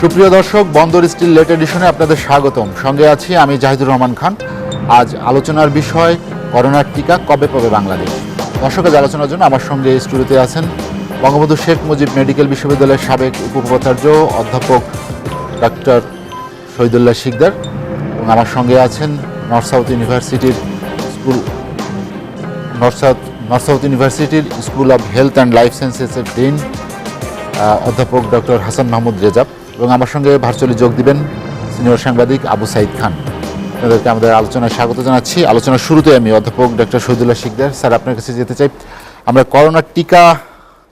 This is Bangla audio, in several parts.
সুপ্রিয় দর্শক, বন্দর স্টিল লেট এডিশনে আপনাদের স্বাগতম। সঙ্গে আছি আমি জাহিদুর রহমান খান। আজ আলোচনার বিষয় করোনার টিকা কবে পাবে বাংলাদেশ। দর্শক, আজ আলোচনার জন্য আমার সঙ্গে স্টুডিওতে আছেন বঙ্গবন্ধু শেখ মুজিব মেডিকেল বিশ্ববিদ্যালয়ের সাবেক উপাচার্য অধ্যাপক ডক্টর শহীদুল্লাহ শিকদার এবং আমার সঙ্গে আছেন নর্থ সাউথ ইউনিভার্সিটির school of health and life সায়েন্সেসের ডিন অধ্যাপক ডক্টর হাসান মাহমুদ রেজাব এবং আমার সঙ্গে ভার্চুয়ালি যোগ দিবেন সিনিয়র সাংবাদিক আবু সাইদ খান। আপনাদেরকে আমাদের আলোচনায় স্বাগত জানাচ্ছি। আলোচনার শুরুতে আমি অধ্যাপক ডক্টর শহীদুল্লাহ শিকদার স্যার আপনার কাছে যেতে চাই। আমরা করোনার টিকা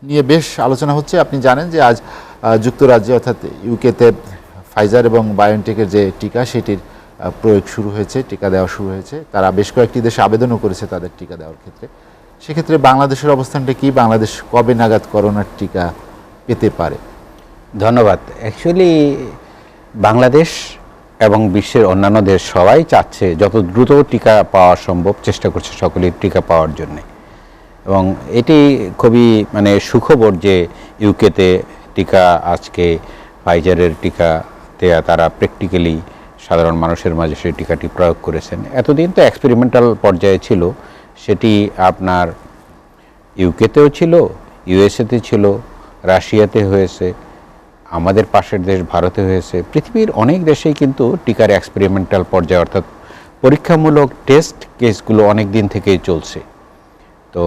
নিয়ে বেশ আলোচনা হচ্ছে। আপনি জানেন যে আজ যুক্তরাজ্যে অর্থাৎ ইউকেতে ফাইজার এবং বায়োএনটেকের যে টিকা সেটির প্রয়োগ শুরু হয়েছে, টিকা দেওয়া শুরু হয়েছে। তারা বেশ কয়েকটি দেশে আবেদনও করেছে তাদের টিকা দেওয়ার ক্ষেত্রে। সেক্ষেত্রে বাংলাদেশের অবস্থানটা কি? বাংলাদেশ কবে নাগাদ করোনার টিকা পেতে পারে? ধন্যবাদ। অ্যাকচুয়ালি বাংলাদেশ এবং বিশ্বের অন্যান্য দেশ সবাই চাচ্ছে যত দ্রুত টিকা পাওয়া সম্ভব চেষ্টা করছে সকলেই টিকা পাওয়ার জন্যে, এবং এটি খুবই সুখবর যে ইউকেতে টিকা আজকে ফাইজারের টিকাতে তারা প্র্যাকটিক্যালি সাধারণ মানুষের মাঝে সেই টিকাটি প্রয়োগ করেছেন। এতদিন তো এক্সপেরিমেন্টাল পর্যায়ে ছিল, সেটি আপনার ইউকেতেও ছিল, ইউএসএতে ছিল, রাশিয়াতে হয়েছে, আমাদের পাশের দেশ ভারতে হয়েছে। পৃথিবীর অনেক দেশেই কিন্তু টিকার এক্সপেরিমেন্টাল পর্যায়ে অর্থাৎ পরীক্ষামূলক টেস্ট কেসগুলো অনেক দিন থেকেই চলছে। তো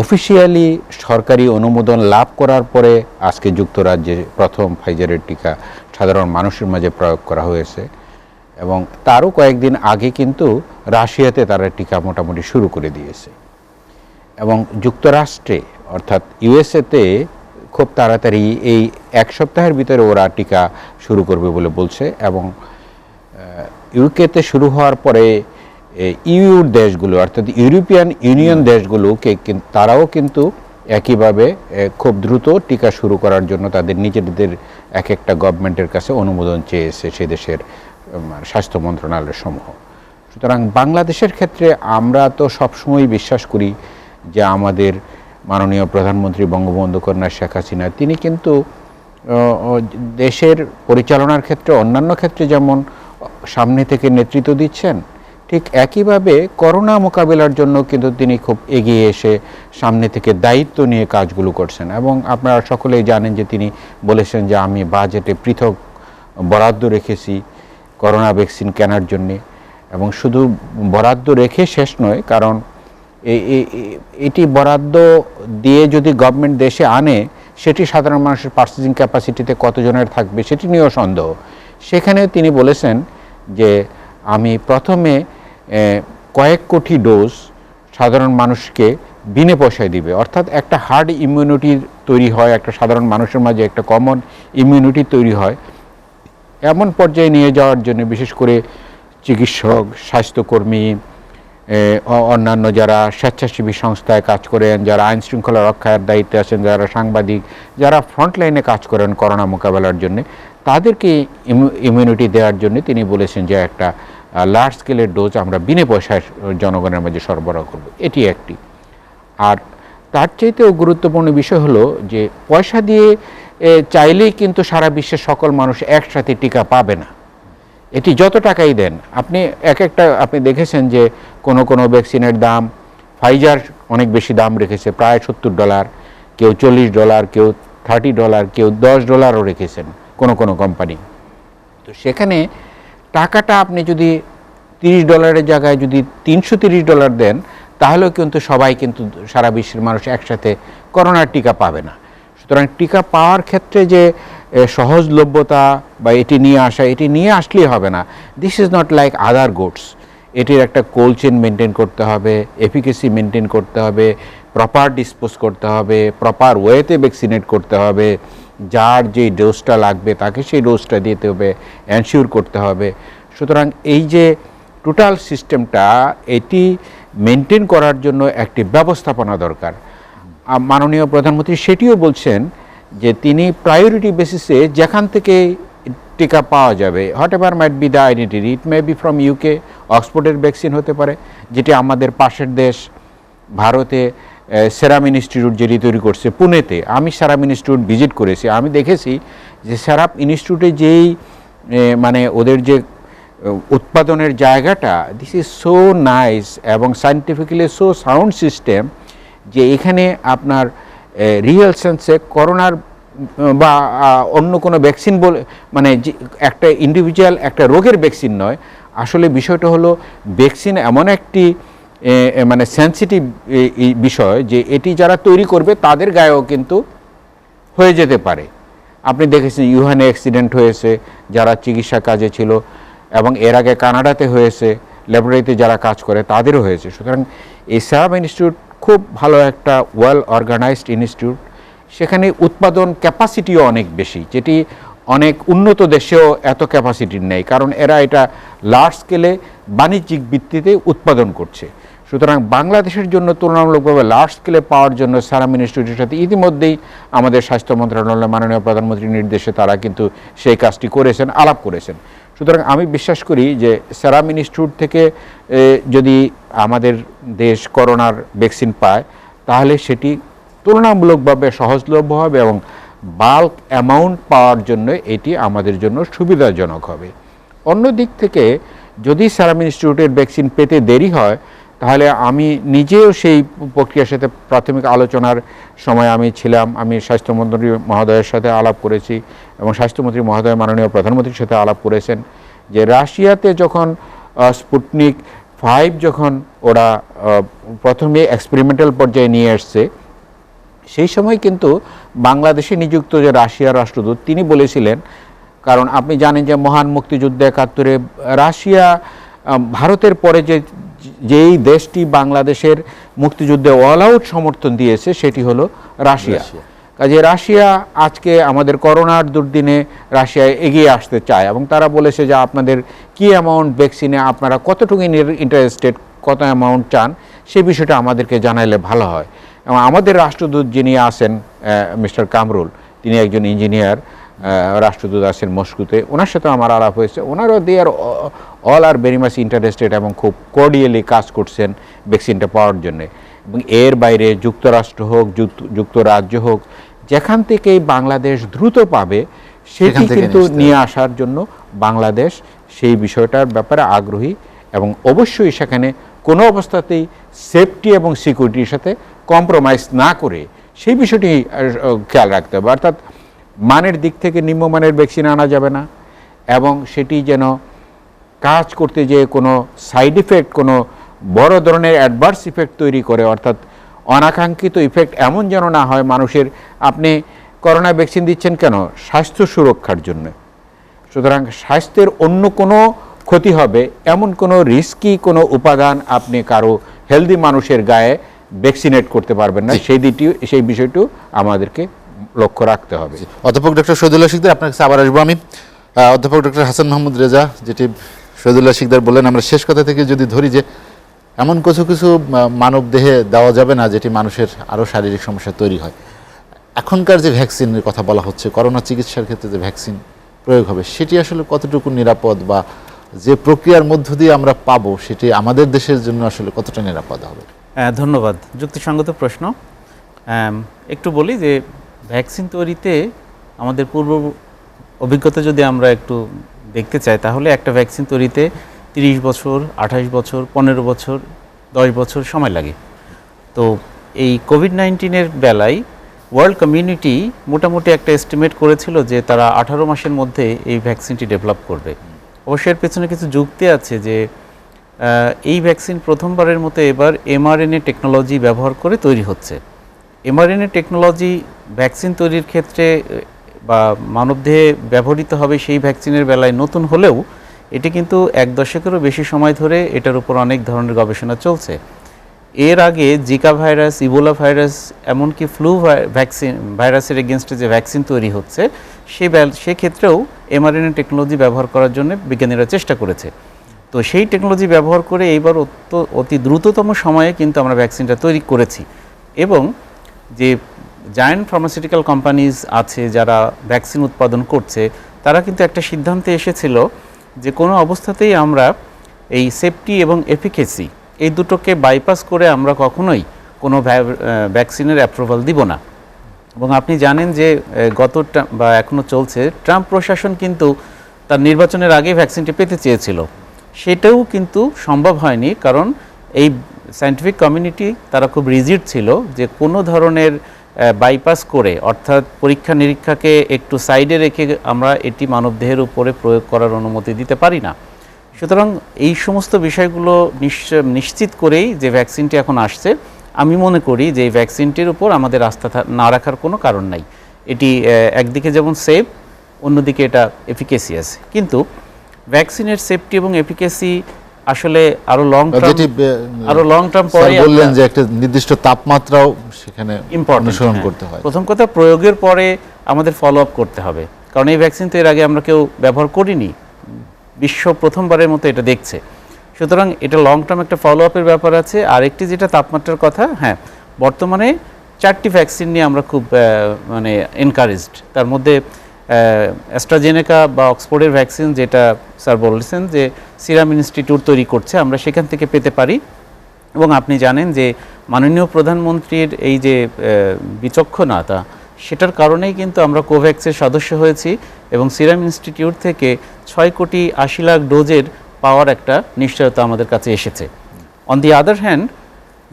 অফিসিয়ালি সরকারি অনুমোদন লাভ করার পরে আজকে যুক্তরাজ্যে প্রথম ফাইজারের টিকা সাধারণ মানুষের মাঝে প্রয়োগ করা হয়েছে, এবং তারও কয়েকদিন আগে কিন্তু রাশিয়াতে তারা টিকা মোটামুটি শুরু করে দিয়েছে, এবং যুক্তরাষ্ট্রে অর্থাৎ ইউএসএতে খুব তাড়াতাড়ি এই এক সপ্তাহের ভিতরে ওরা টিকা শুরু করবে বলে বলছে। এবং ইউকেতে শুরু হওয়ার পরে ইউর দেশগুলো অর্থাৎ ইউরোপিয়ান ইউনিয়ন দেশগুলোকে তারাও কিন্তু একইভাবে খুব দ্রুত টিকা শুরু করার জন্য তাদের নিজেদের এক একটা গভর্নমেন্টের কাছে অনুমোদন চেয়েছে সে দেশের স্বাস্থ্য মন্ত্রণালয় সমূহ। সুতরাং বাংলাদেশের ক্ষেত্রে আমরা তো সবসময় বিশ্বাস করি যে আমাদের মাননীয় প্রধানমন্ত্রী বঙ্গবন্ধু কন্যা শেখ হাসিনা তিনি কিন্তু দেশের পরিচালনার ক্ষেত্রে অন্যান্য ক্ষেত্রে যেমন সামনে থেকে নেতৃত্ব দিচ্ছেন, ঠিক একইভাবে করোনা মোকাবিলার জন্য কিন্তু তিনি খুব এগিয়ে এসে সামনে থেকে দায়িত্ব নিয়ে কাজগুলো করছেন। এবং আপনারা সকলেই জানেন যে তিনি বলেছেন যে আমি বাজেটে পৃথক বরাদ্দ রেখেছি করোনা ভ্যাকসিন কেনার জন্যে, এবং শুধু বরাদ্দ রেখে শেষ নয়, কারণ এটি বরাদ্দ দিয়ে যদি গভর্নমেন্ট দেশে আনে সেটি সাধারণ মানুষের পার্চেসিং ক্যাপাসিটিতে কতজনের থাকবে সেটি নিয়েও সন্দেহ। সেখানে তিনি বলেছেন যে আমি প্রথমে কয়েক কোটি ডোজ সাধারণ মানুষকে বিনা পয়সায় দিবে, অর্থাৎ একটা হার্ড ইমিউনিটি তৈরি হয়, একটা সাধারণ মানুষের মাঝে একটা কমন ইমিউনিটি তৈরি হয়, এমন পর্যায়ে নিয়ে যাওয়ার জন্য বিশেষ করে চিকিৎসক, স্বাস্থ্যকর্মী, অন্যান্য যারা স্বেচ্ছাসেবী সংস্থায় কাজ করেন, যারা আইন শৃঙ্খলা রক্ষার দায়িত্বে আছেন, যারা সাংবাদিক, যারা ফ্রন্টলাইনে কাজ করেন করোনা মোকাবেলার জন্য, তাদেরকে ইমিউনিটি দেওয়ার জন্য তিনি বলেছেন যে একটা লার্জ স্কেলের ডোজ আমরা বিনা পয়সায় জনগণের মাঝে সরবরাহ করব। এটি একটি। আর তার চাইতেও গুরুত্বপূর্ণ বিষয় হলো যে পয়সা দিয়ে চাইলেই কিন্তু সারা বিশ্বের সকল মানুষ একসাথে টিকা পাবে না। এটি যত টাকাই দেন আপনি আপনি দেখেছেন যে কোনো ভ্যাকসিনের দাম ফাইজার অনেক বেশি দাম রেখেছে, প্রায় $70, কেউ $40, কেউ $30, কেউ $10ও রেখেছেন কোনো কোম্পানি। তো সেখানে টাকাটা আপনি যদি $30 জায়গায় যদি $330 দেন তাহলেও কিন্তু সবাই কিন্তু সারা বিশ্বের মানুষ একসাথে করোনার টিকা পাবে না। সুতরাং টিকা পাওয়ার ক্ষেত্রে যে সহজলভ্যতা বা এটি নিয়ে আসলেই হবে না। This is not like other goods. এটির একটা কোল্ড চেইন মেনটেন করতে হবে, এফিকেসি মেনটেন করতে হবে, প্রপার ডিসপোজ করতে হবে, প্রপার ওয়েতে ভ্যাকসিনেট করতে হবে, যার যেই ডোজটা লাগবে তাকে সেই ডোজটা দিতে হবে, এনশিওর করতে হবে। সুতরাং এই যে টোটাল সিস্টেমটা এটি মেনটেন করার জন্য একটি ব্যবস্থাপনা দরকার। মাননীয় প্রধানমন্ত্রী সেটিও বলছেন যে তিনি প্রায়োরিটি বেসিসে যেখান থেকে টিকা পাওয়া যাবে, whatever might be the identity, it may be from UK, অক্সফোর্ডের ভ্যাকসিন হতে পারে, যেটি আমাদের পাশের দেশ ভারতে সেরাম ইনস্টিটিউট যেটি তৈরি করছে পুনেতে, আমি সেরাম ইনস্টিটিউট ভিজিট করেছি, আমি দেখেছি যে সেরাম ইনস্টিটিউটে যেই মানে ওদের যে উৎপাদনের জায়গাটা, দিস ইজ সো নাইস এবং সায়েন্টিফিক্যালি সো সাউন্ড সিস্টেম, যে এখানে আপনার রিয়েল সেন্সে করোনার বা অন্য কোনো ভ্যাকসিন বলে মানে একটা ইন্ডিভিজুয়াল একটা রোগের ভ্যাকসিন নয়, আসলে বিষয়টা হলো ভ্যাকসিন এমন একটি মানে সেন্সিটিভ বিষয় যে এটি যারা তৈরি করবে তাদের গায়েও কিন্তু হয়ে যেতে পারে। আপনি দেখেছেন ইউহানে অ্যাক্সিডেন্ট হয়েছে যারা চিকিৎসা কাজে ছিল, এবং এর আগে কানাডাতে হয়েছে, ল্যাবরেটরিতে যারা কাজ করে তাদেরও হয়েছে। সুতরাং এই সেরাম ইনস্টিটিউট খুব ভালো একটা ওয়েল অর্গানাইজড ইনস্টিটিউট, সেখানে উৎপাদন ক্যাপাসিটিও অনেক বেশি, যেটি অনেক উন্নত দেশেও এত ক্যাপাসিটির নেই, কারণ এরা এটা লার্জ স্কেলে বাণিজ্যিক ভিত্তিতে উৎপাদন করছে। সুতরাং বাংলাদেশের জন্য তুলনামূলকভাবে লার্জ স্কেলে পাওয়ার জন্য সেরাম ইনস্টিটিউটের সাথে ইতিমধ্যেই আমাদের স্বাস্থ্য মন্ত্রণালয়ের মাননীয় প্রধানমন্ত্রীর নির্দেশে তারা কিন্তু সেই কাজটি করেছেন, আলাপ করেছেন। সুতরাং আমি বিশ্বাস করি যে সেরাম ইনস্টিটিউট থেকে যদি আমাদের দেশ করোনার ভ্যাকসিন পায় তাহলে সেটি তুলনামূলকভাবে সহজলভ্য হবে এবং বাল্ক অ্যামাউন্ট পাওয়ার জন্য এটি আমাদের জন্য সুবিধাজনক হবে। অন্য দিক থেকে যদি সেরাম ইনস্টিটিউটের ভ্যাকসিন পেতে দেরি হয় তাহলে আমি নিজেও সেই প্রক্রিয়ার সাথে প্রাথমিক আলোচনার সময় আমি ছিলাম, আমি স্বাস্থ্যমন্ত্রী মহোদয়ের সাথে আলাপ করেছি এবং স্বাস্থ্যমন্ত্রী মহোদয় মাননীয় প্রধানমন্ত্রীর সাথে আলাপ করেছেন যে রাশিয়াতে যখন স্পুটনিক 5 যখন ওরা প্রথমে এক্সপেরিমেন্টাল পর্যায়ে নিয়ে আসছে, সেই সময় কিন্তু বাংলাদেশে নিযুক্ত যে রাশিয়ার রাষ্ট্রদূত তিনি বলেছিলেন, কারণ আপনি জানেন যে মহান মুক্তিযুদ্ধে 71-এ রাশিয়া ভারতের পরে যেই দেশটি বাংলাদেশের মুক্তিযুদ্ধে অল আউট সমর্থন দিয়েছে সেটি হলো রাশিয়া। কাজে রাশিয়া আজকে আমাদের করোনার দুর্দিনে রাশিয়ায় এগিয়ে আসতে চায় এবং তারা বলেছে যে আপনাদের কি অ্যামাউন্ট ভ্যাকসিনে আপনারা কতটুকু ইন্টারেস্টেড, কত অ্যামাউন্ট চান, সেই বিষয়টা আমাদেরকে জানাইলে ভালো হয়। এবং আমাদের রাষ্ট্রদূত যিনি আছেন মিস্টার কামরুল, তিনি একজন ইঞ্জিনিয়ার, রাষ্ট্রদূত আছেন মস্কোতে, ওনার সাথে আমার আলাপ হয়েছে, ওনারও they are all are very much interested এবং খুব কোর্ডিয়ালি কাজ করছেন ভ্যাকসিনটা পাওয়ার জন্যে। এবং এর বাইরে যুক্তরাষ্ট্র হোক, যুক্তরাজ্য হোক, যেখান থেকেই বাংলাদেশ দ্রুত পাবে সেটি কিন্তু নিয়ে আসার জন্য বাংলাদেশ সেই বিষয়টার ব্যাপারে আগ্রহী এবং অবশ্যই সেখানে কোনো অবস্থাতেই সেফটি এবং সিকিউরিটির সাথে কম্প্রোমাইজ না করে সেই বিষয়টি খেয়াল রাখতে হবে। অর্থাৎ মানের দিক থেকে নিম্নমানের ভ্যাকসিন আনা যাবে না এবং সেটি যেন কাজ করতে যেয়ে কোনো সাইড ইফেক্ট, কোনো বড় ধরনের অ্যাডভার্স ইফেক্ট তৈরি করে, অর্থাৎ অনাকাঙ্ক্ষিত ইফেক্ট এমন যেন না হয় মানুষের। আপনি করোনা ভ্যাকসিন দিচ্ছেন কেন? স্বাস্থ্য সুরক্ষার জন্য। সুতরাং স্বাস্থ্যের অন্য কোনো ক্ষতি হবে এমন কোনো রিস্কি কোনো উপাদান আপনি কারো হেলদি মানুষের গায়ে ভ্যাকসিনেট করতে পারবেন না, সেই বিষয়টিও আমাদেরকে লক্ষ্য রাখতে হবে। অধ্যাপক ডক্টর শহীদুল্লাহ শিকদার, আপনার কাছে আবার আসবো আমি। অধ্যাপক ডক্টর হাসান মাহমুদ রেজা, যেটি শহীদুল্লাহ শিকদার বললেন, আমরা শেষ কথা থেকে যদি ধরি যে এমন কিছু কিছু মানব দেহে দেওয়া যাবে না যেটি মানুষের আরও শারীরিক সমস্যা তৈরি হয়। এখনকার যে ভ্যাকসিনের কথা বলা হচ্ছে, করোনা চিকিৎসার ক্ষেত্রে যে ভ্যাকসিন প্রয়োগ হবে সেটি আসলে কতটুকু নিরাপদ, বা যে প্রক্রিয়ার মধ্য দিয়ে আমরা পাবো সেটি আমাদের দেশের জন্য আসলে কতটা নিরাপদ হবে? ধন্যবাদ, যুক্তিসঙ্গত প্রশ্ন। একটু বলি যে ভ্যাকসিন তৈরিতে আমাদের পূর্ব অভিজ্ঞতা যদি আমরা একটু দেখতে চাই তাহলে একটা ভ্যাকসিন তৈরিতে 30 বছর, 28 বছর, 15 বছর, 10 বছর সময় লাগে। তো এই কোভিড-19-এর বেলায় ওয়ার্ল্ড কমিউনিটি মোটামুটি একটা এস্টিমেট করেছিল যে তারা 18 মাসের মধ্যে এই ভ্যাকসিনটি ডেভেলপ করবে। অবশ্যই এর পেছনে কিছু যুক্তি আছে যে এই ভ্যাকসিন প্রথমবারের মতো এবার mRNA টেকনোলজি ব্যবহার করে তৈরি হচ্ছে। mRNA টেকনোলজি ভ্যাকসিন তৈরির ক্ষেত্রে বা মানবদেহে ব্যবহৃত হবে সেই ভ্যাকসিনের বেলায় নতুন হলেও এটি কিন্তু 1 দশকেরও বেশি সময় ধরে এটার উপর অনেক ধরনের গবেষণা চলছে। এর আগে জিকা ভাইরাস, ইবোলা ভাইরাস, এমনকি ফ্লু ভাইরাসের এগেনস্টে যে ভ্যাকসিন তৈরি হচ্ছে সেক্ষেত্রেও mRNA টেকনোলজি ব্যবহার করার জন্য বিজ্ঞানীরা চেষ্টা করেছে। তো সেই টেকনোলজি ব্যবহার করে এইবার অতি দ্রুততম সময়ে কিন্তু আমরা ভ্যাকসিনটা তৈরি করেছি। এবং যে জায়ান্ট ফার্মাসিউটিক্যাল কোম্পানিজ আছে যারা ভ্যাকসিন উৎপাদন করছে তারা কিন্তু একটা সিদ্ধান্তে এসেছিল যে কোনো অবস্থাতেই আমরা এই সেফটি এবং এফিকেসি এই দুটোকে বাইপাস করে আমরা কখনোই কোনো ভ্যাকসিনের অ্যাপ্রুভাল দিব না। এবং আপনি জানেন যে বা এখনও চলছে, ট্রাম্প প্রশাসন কিন্তু তার নির্বাচনের আগে ভ্যাকসিনটি পেতে চেয়েছিল, সেটাও কিন্তু সম্ভব হয়নি, কারণ এই সায়েন্টিফিক কমিউনিটি তারা খুব রিজিড ছিল যে কোনো ধরনের বাইপাস করে, অর্থাৎ পরীক্ষা নিরীক্ষাকে একটু সাইডে রেখে আমরা এটি মানবদেহের উপরে প্রয়োগ করার অনুমতি দিতে পারি না। সুতরাং এই সমস্ত বিষয়গুলো নিশ্চিত করেই যে ভ্যাকসিনটি এখন আসছে, আমি মনে করি যে এই ভ্যাকসিনটির উপর আমাদের আস্থা না রাখার কোনো কারণ নাই। এটি একদিকে যেমন সেফ, অন্যদিকে এটা এফিকেসিয়াস, কিন্তু ভ্যাকসিনের সেফটি এবং এফিকেসি আসলে আরো লং টার্ম পরে বললেন যে একটা নির্দিষ্ট তাপমাত্রাও সেখানে অনুসরণ করতে হয়। প্রথম কথা, প্রয়োগের পরে আমাদের ফলো আপ করতে হবে, কারণ এই ভ্যাকসিন তো এর আগে আমরা কেউ ব্যবহার করিনি, বিশ্ব প্রথমবারের মতো এটা দেখছে। সুতরাং এটা লং টার্ম একটা ফলো আপের ব্যাপার আছে। আরেকটি যেটা তাপমাত্রার কথা, হ্যাঁ, বর্তমানে 4টি ভ্যাকসিন নিয়ে আমরা খুব মানে এনকারেজড। তার মধ্যে অ্যাস্ট্রাজেনেকা বা অক্সফোর্ডের ভ্যাকসিন, যেটা স্যার বলেছেন যে সিরাম ইনস্টিটিউট তৈরি করছে, আমরা সেখান থেকে পেতে পারি। এবং আপনি জানেন যে মাননীয় প্রধানমন্ত্রীর এই যে বিচক্ষণতা, সেটার কারণেই কিন্তু আমরা কোভ্যাক্সের সদস্য হয়েছি এবং সিরাম ইনস্টিটিউট থেকে 6,80,00,000 ডোজের পাওয়ার একটা নিশ্চয়তা আমাদের কাছে এসেছে। On the other hand,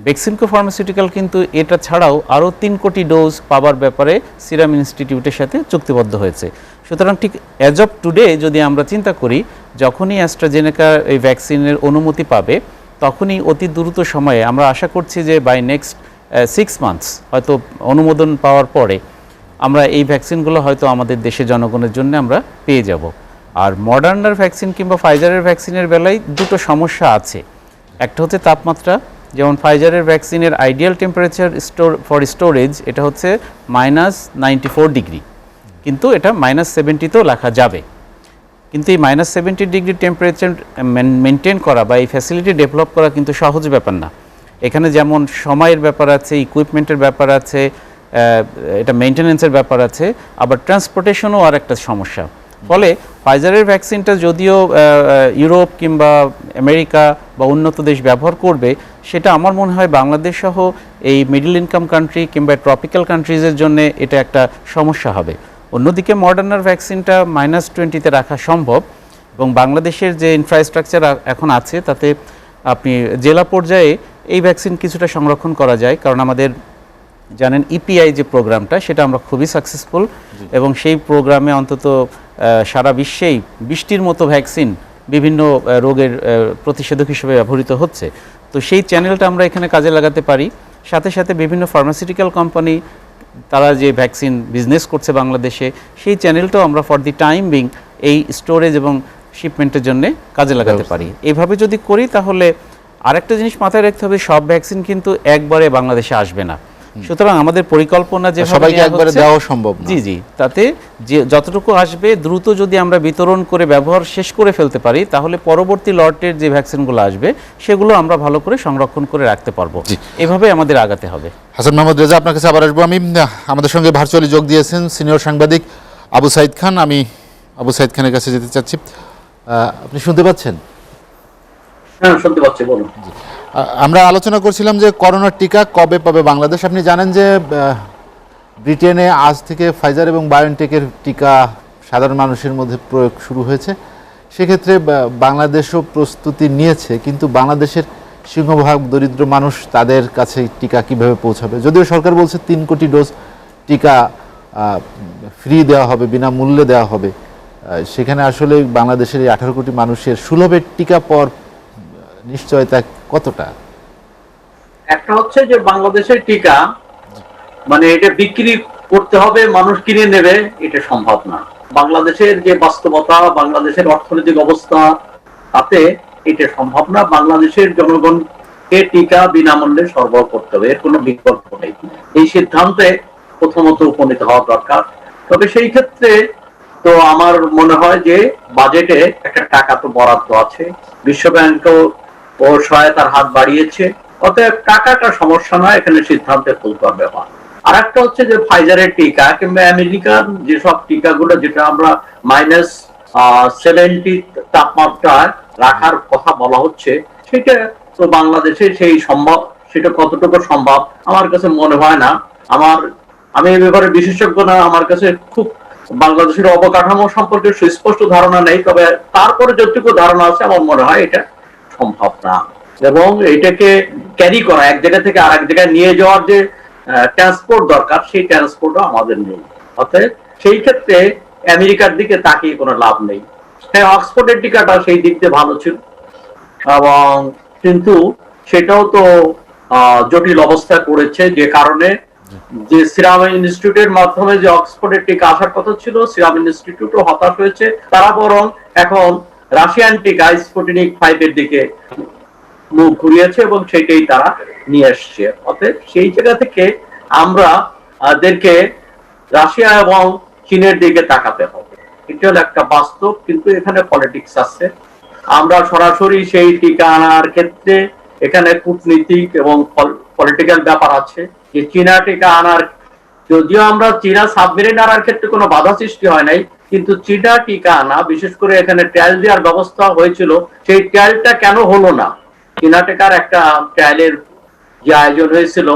Beximco pharmaceutical কিন্তু এটা ছাড়াও আরও 3 কোটি ডোজ পাওয়ার ব্যাপারে সিরাম ইনস্টিটিউটের সাথে চুক্তিবদ্ধ হয়েছে। সুতরাং ঠিক অ্যাজ অফ টুডে যদি আমরা চিন্তা করি, যখনই অ্যাস্ট্রাজেনেকা এই ভ্যাকসিনের অনুমতি পাবে, তখনই অতি দ্রুত সময়ে, আমরা আশা করছি যে বাই নেক্সট 6 মান্থস হয়তো অনুমোদন পাওয়ার পরে আমরা এই ভ্যাকসিনগুলো হয়তো আমাদের দেশের জনগণের জন্য আমরা পেয়ে যাব। আর মডার্নার ভ্যাকসিন কিংবা ফাইজারের ভ্যাকসিনের বেলায় দুটো সমস্যা আছে। একটা হচ্ছে তাপমাত্রা, যেমন ফাইজারের ভ্যাকসিনের আইডিয়াল টেম্পারেচার ফর স্টোরেজ এটা হচ্ছে -94 ডিগ্রি, কিন্তু এটা -70তেও লেখা যাবে। কিন্তু এই -70 ডিগ্রি টেম্পারেচার মেনটেন করা বা এই ফ্যাসিলিটি ডেভেলপ করা কিন্তু সহজ ব্যাপার না। এখানে যেমন সময়ের ব্যাপার আছে, ইকুইপমেন্টের ব্যাপার আছে, এটা মেনটেন্যান্সের ব্যাপার আছে, আবার ট্রান্সপোর্টেশনও আর একটা সমস্যা। ফলে ফাইজারের ভ্যাকসিনটা যদিও ইউরোপ কিংবা আমেরিকা বা উন্নত দেশ ব্যবহার করবে, সেটা আমার মনে হয় বাংলাদেশ সহ এই মিডল ইনকাম কান্ট্রি কিংবা ট্রপিক্যাল কান্ট্রিজের জন্য এটা একটা সমস্যা হবে। অন্যদিকে মডার্নার ভ্যাকসিনটা -20-তে রাখা সম্ভব, এবং বাংলাদেশের যে ইনফ্রাস্ট্রাকচার এখন আছে তাতে আপনি জেলা পর্যায়ে এই ভ্যাকসিন কিছুটা সংরক্ষণ করা যায়, কারণ আমাদের জানেন ইপিআই যে প্রোগ্রামটা, সেটা আমরা খুবই সাকসেসফুল, এবং সেই প্রোগ্রামে অন্তত সারা বিশ্বেই 20টির মতো ভ্যাকসিন বিভিন্ন রোগের প্রতিষেধক হিসেবে ব্যবহৃত হচ্ছে। তো সেই চ্যানেলটা আমরা এখানে কাজে লাগাতে পারি। সাথে সাথে বিভিন্ন ফার্মাসিউটিক্যাল কোম্পানি তারা যে ভ্যাকসিন বিজনেস করছে বাংলাদেশে, সেই চ্যানেলটাও আমরা ফর দি টাইম বিং এই স্টোরেজ এবং শিপমেন্টের জন্য কাজে লাগাতে পারি। এইভাবে যদি করি, তাহলে আরেকটা জিনিস মাথায় রাখতে হবে, সব ভ্যাকসিন কিন্তু একবারে বাংলাদেশে আসবে না। সুতরাং আমাদের পরিকল্পনা যে সবাইকে একবারে দেওয়া সম্ভব না। জি জি, তাতে যে যতটুকু আসবে দ্রুত যদি আমরা বিতরণ করে ব্যবহার শেষ করে ফেলতে পারি, তাহলে পরবর্তী লটের যে ভ্যাকসিনগুলো আসবে সেগুলো আমরা ভালো করে সংরক্ষণ করে রাখতে পারবো। এভাবে আমাদের আগাতে হবে। হাসান মাহমুদ রেজা, আপনার কাছে আবার আসবো আমি। আমাদের সঙ্গে ভার্চুয়ালি যোগ দিয়েছেন সিনিয়র সাংবাদিক আবু সাইদ খান। আমি আবু সাইদ খানের কাছে যেতে চাচ্ছি। আপনি শুনতে পাচ্ছেন? হ্যাঁ, শুনতে পাচ্ছি, বলুন। আমরা আলোচনা করছিলাম যে করোনার টিকা কবে পাবে বাংলাদেশ। আপনি জানেন যে ব্রিটেনে আজ থেকে ফাইজার এবং বায়োনটেকের টিকা সাধারণ মানুষের মধ্যে প্রয়োগ শুরু হয়েছে। সেক্ষেত্রে বাংলাদেশও প্রস্তুতি নিয়েছে, কিন্তু বাংলাদেশের সিংহভাগ দরিদ্র মানুষ, তাদের কাছে টিকা কিভাবে পৌঁছাবে? যদিও সরকার বলছে 3 কোটি ডোজ টিকা ফ্রি দেওয়া হবে, বিনামূল্যে দেওয়া হবে, সেখানে আসলে বাংলাদেশের এই 18 কোটি মানুষের সুলভে টিকা পাওয়ার নিশ্চয়তা কতটা? একটা হচ্ছে যে বাংলাদেশের টিকা মানে এটা বিক্রি করতে হবে, মানুষ কিনে নেবে, এটা সম্ভব না। বাংলাদেশের যে বাস্তবতা, বাংলাদেশের অর্থনৈতিক অবস্থা, তাতে এটা সম্ভব না। বাংলাদেশের জনগণকে টিকা বিনামূল্যে সরবরাহ করতে হবে, এর কোনো বিকল্প নেই। এই সিদ্ধান্তে প্রথমত উপনীত হওয়া দরকার। তবে সেই ক্ষেত্রে তো আমার মনে হয় যে বাজেটে একটা টাকা তো বরাদ্দ আছে, বিশ্বব্যাংকও ও সহায়তার হাত বাড়িয়েছে, অতএব টাকাটা সমস্যা নয়, এখানে সিদ্ধান্তের তুলকার ব্যাপার। আর একটা হচ্ছে যে ফাইজারের টিকা কিংবা আমেরিকার যেসব টিকাগুলো, যেটা আমরা -70 তাপমাত্রায় রাখার কথা বলা হচ্ছে, সেটা তো বাংলাদেশে সেই সেটা কতটুকু সম্ভব আমার কাছে মনে হয় না। আমি এই ব্যাপারে বিশেষজ্ঞ না, আমার কাছে খুব বাংলাদেশের অবকাঠামো সম্পর্কে সুস্পষ্ট ধারণা নেই, তবে তারপরে যতটুকু ধারণা আছে আমার মনে হয় এটা সম্ভব না। এবং এটাকে ক্যারি করা, এক জায়গা থেকে আরেক জায়গায় নিয়ে যাওয়ার যে ট্রান্সপোর্ট দরকার, সেই ট্রান্সপোর্টও আমাদের নেই। অর্থাৎ সেই ক্ষেত্রে আমেরিকার দিকে তাকিয়ে কোনো লাভ নেই। হ্যাঁ, অক্সফোর্ডের টিকাটা সেই দিক দিয়ে ভালো ছিল, এবং কিন্তু সেটাও তো জটিল অবস্থা করেছে, যে কারণে যে সিরাম ইনস্টিটিউটের মাধ্যমে যে অক্সফোর্ডের টিকা আসার কথা ছিল, সিরাম ইনস্টিটিউটও হতাশ হয়েছে। তারা বরং এখন রাশিয়ান টিকা স্পুটনিক 5 এর দিকে মুখ ঘুরিয়েছে এবং সেটাই তারা নিয়ে আসছে। অতএব সেই জায়গা থেকে আমরা দেরকে রাশিয়া এবং চীনের দিকে তাকাতে হবে, এটা হলো একটা বাস্তব। কিন্তু এখানে পলিটিক্স আছে। আমরা সরাসরি সেই টিকা আনার ক্ষেত্রে এখানে কূটনীতিক এবং পলিটিক্যাল ব্যাপার আছে, যে চীনা টিকা আনার, যদিও আমরা চীনা সাবমেরিন আনার ক্ষেত্রে কোনো বাধা সৃষ্টি হয় নাই, কিন্তু চীনা টিকা আনা, বিশেষ করে এখানে ট্রায়াল দেওয়ার ব্যবস্থা হয়েছিল, সেই ট্রায়ালটা কেন হলো না? চীনা টিকার একটা ট্রায়ালের যে আয়োজন হয়েছিল